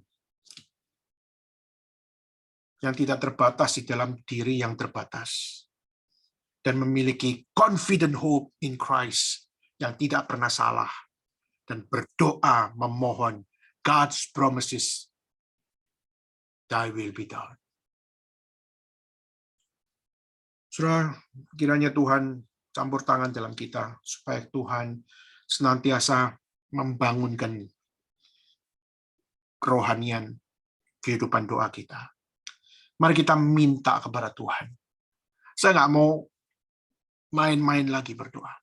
yang tidak terbatas di dalam diri yang terbatas. Dan memiliki confident hope in Christ yang tidak pernah salah. Dan berdoa memohon God's promises. Thy will be done. Saudara, kiranya Tuhan campur tangan dalam kita, supaya Tuhan senantiasa membangunkan kerohanian kehidupan doa kita. Mari kita minta kepada Tuhan. Saya nggak mau main-main lagi berdoa.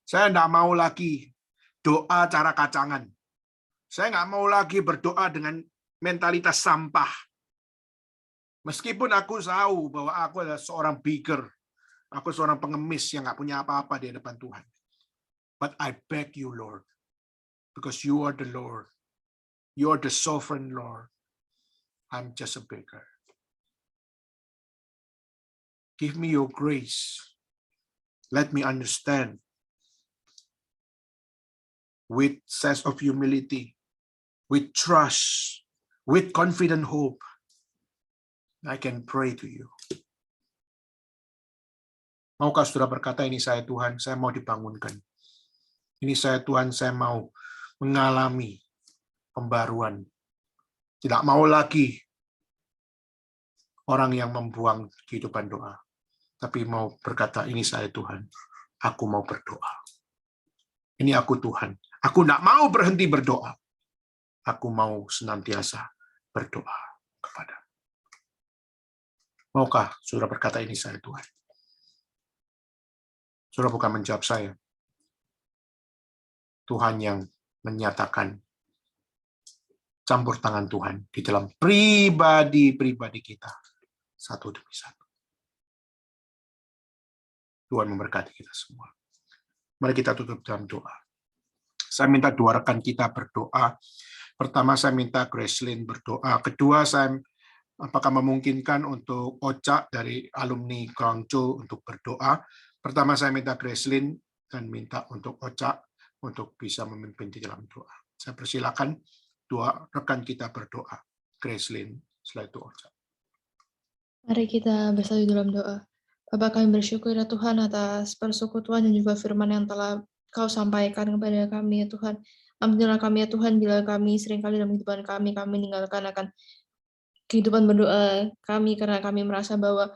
Saya nggak mau lagi doa cara kacangan. Saya nggak mau lagi berdoa dengan mentalitas sampah. Meskipun aku tahu bahwa aku adalah seorang beggar, aku seorang pengemis yang nggak punya apa-apa di hadapan Tuhan. But I beg you, Lord, because you are the Lord. You are the sovereign Lord. I'm just a beggar. Give me your grace. Let me understand with sense of humility, with trust, with confident hope. I can pray to you. Maukah saudara berkata, ini saya Tuhan, saya mau dibangunkan. Ini saya Tuhan, saya mau mengalami pembaruan. Tidak mau lagi orang yang membuang kehidupan doa. Tapi mau berkata, ini saya Tuhan, aku mau berdoa. Ini aku Tuhan, aku tidak mau berhenti berdoa. Aku mau senantiasa berdoa kepada. Maukah saudara berkata, ini saya Tuhan? Saudara bukan menjawab saya. Tuhan yang menyatakan campur tangan Tuhan di dalam pribadi-pribadi kita, satu demi satu. Tuhan memberkati kita semua. Mari kita tutup dalam doa. Saya minta dua rekan kita berdoa. Pertama, saya minta Gracelyn berdoa. Kedua, saya apakah memungkinkan untuk Ocha dari alumni Guangzhou untuk berdoa. Pertama, saya minta Gracelyn dan minta untuk Ocha untuk bisa memimpin di dalam doa. Saya persilakan dua rekan kita berdoa. Gracelyn, setelah itu Ocha. Mari kita bersatu dalam doa. Bapa, kami bersyukur ya Tuhan atas persekutuan dan juga firman yang telah Kau sampaikan kepada kami ya Tuhan. Ampunilah kami ya Tuhan bila kami seringkali dalam kehidupan kami meninggalkan akan kehidupan berdoa kami karena kami merasa bahwa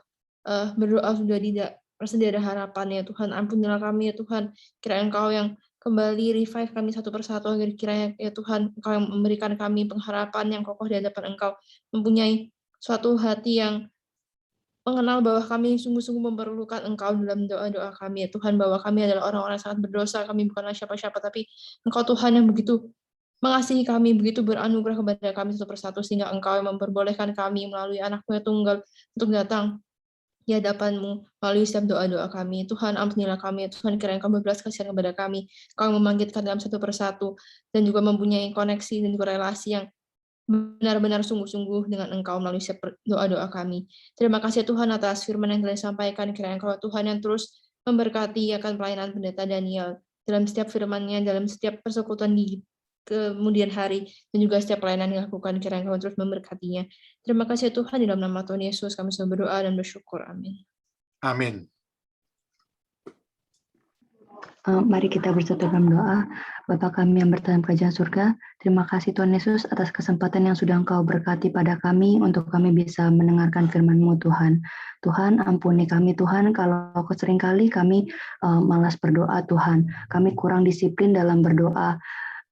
berdoa sudah tidak ada harapan ya Tuhan. Ampunilah kami ya Tuhan. Kiranya Engkau yang kembali revive kami satu persatu agar kiranya ya Tuhan Engkau yang memberikan kami pengharapan yang kokoh di hadapan Engkau, mempunyai suatu hati yang mengenal bahwa kami sungguh-sungguh memerlukan Engkau dalam doa-doa kami ya Tuhan, bahwa kami adalah orang-orang yang sangat berdosa, kami bukanlah siapa-siapa, tapi Engkau Tuhan yang begitu mengasihi kami, begitu beranugerah kepada kami satu persatu, sehingga Engkau yang memperbolehkan kami melalui Anak-Mu yang tunggal untuk datang di hadapan-Mu melalui setiap doa-doa kami. Tuhan, ampunilah kami, Tuhan, kiranya Engkau berbelas kasihan kepada kami, Engkau yang membangkitkan dalam satu persatu, dan juga mempunyai koneksi dan juga relasi yang benar-benar sungguh-sungguh dengan Engkau melalui doa-doa kami. Terima kasih Tuhan atas firman yang telah disampaikan, kiranya Engkau Tuhan yang terus memberkati akan pelayanan Pendeta Daniel dalam setiap firman-Nya, dalam setiap persekutuan di kemudian hari, dan juga setiap pelayanan yang dilakukan, kiranya Engkau terus memberkatinya. Terima kasih Tuhan, di dalam nama Tuhan Yesus kami sudah berdoa dan bersyukur. Amin. Amin. Mari kita bersatu dalam doa. Bapa kami yang berada dalam kerajaan surga, terima kasih Tuhan Yesus atas kesempatan yang sudah Engkau berkati pada kami untuk kami bisa mendengarkan firman-Mu Tuhan. Tuhan, ampuni kami Tuhan kalau seringkali kami malas berdoa Tuhan. Kami kurang disiplin dalam berdoa.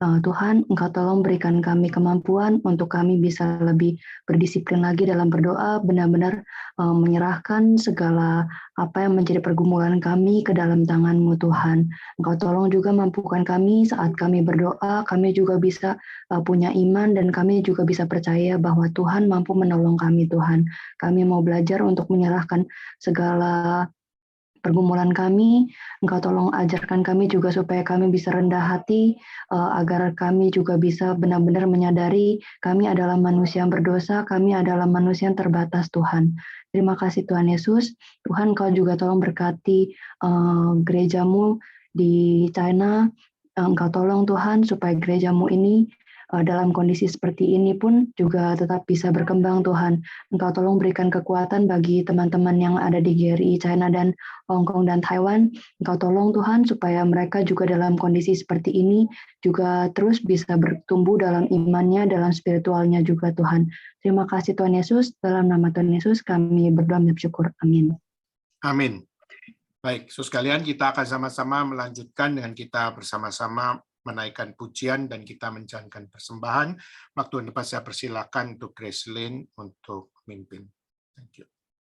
Tuhan, Engkau tolong berikan kami kemampuan untuk kami bisa lebih berdisiplin lagi dalam berdoa, benar-benar menyerahkan segala apa yang menjadi pergumulan kami ke dalam tangan-Mu Tuhan. Engkau tolong juga mampukan kami saat kami berdoa, kami juga bisa punya iman dan kami juga bisa percaya bahwa Tuhan mampu menolong kami Tuhan. Kami mau belajar untuk menyerahkan segala pergumulan kami, Engkau tolong ajarkan kami juga supaya kami bisa rendah hati, agar kami juga bisa benar-benar menyadari kami adalah manusia yang berdosa, kami adalah manusia yang terbatas Tuhan. Terima kasih Tuhan Yesus, Tuhan Engkau juga tolong berkati gerejamu di China, Engkau tolong Tuhan supaya gerejamu ini dalam kondisi seperti ini pun juga tetap bisa berkembang Tuhan. Engkau tolong berikan kekuatan bagi teman-teman yang ada di GRI China dan Hong Kong dan Taiwan. Engkau tolong Tuhan supaya mereka juga dalam kondisi seperti ini juga terus bisa bertumbuh dalam imannya, dalam spiritualnya juga Tuhan. Terima kasih Tuhan Yesus, dalam nama Tuhan Yesus kami berdoa dan bersyukur. Amin. Amin. Baik, saudara sekalian, kita akan sama-sama melanjutkan dengan kita bersama-sama menaikkan pujian dan kita menjalankan persembahan. Waktu yang depan saya persilakan untuk Gracelyn untuk memimpin. Thank you.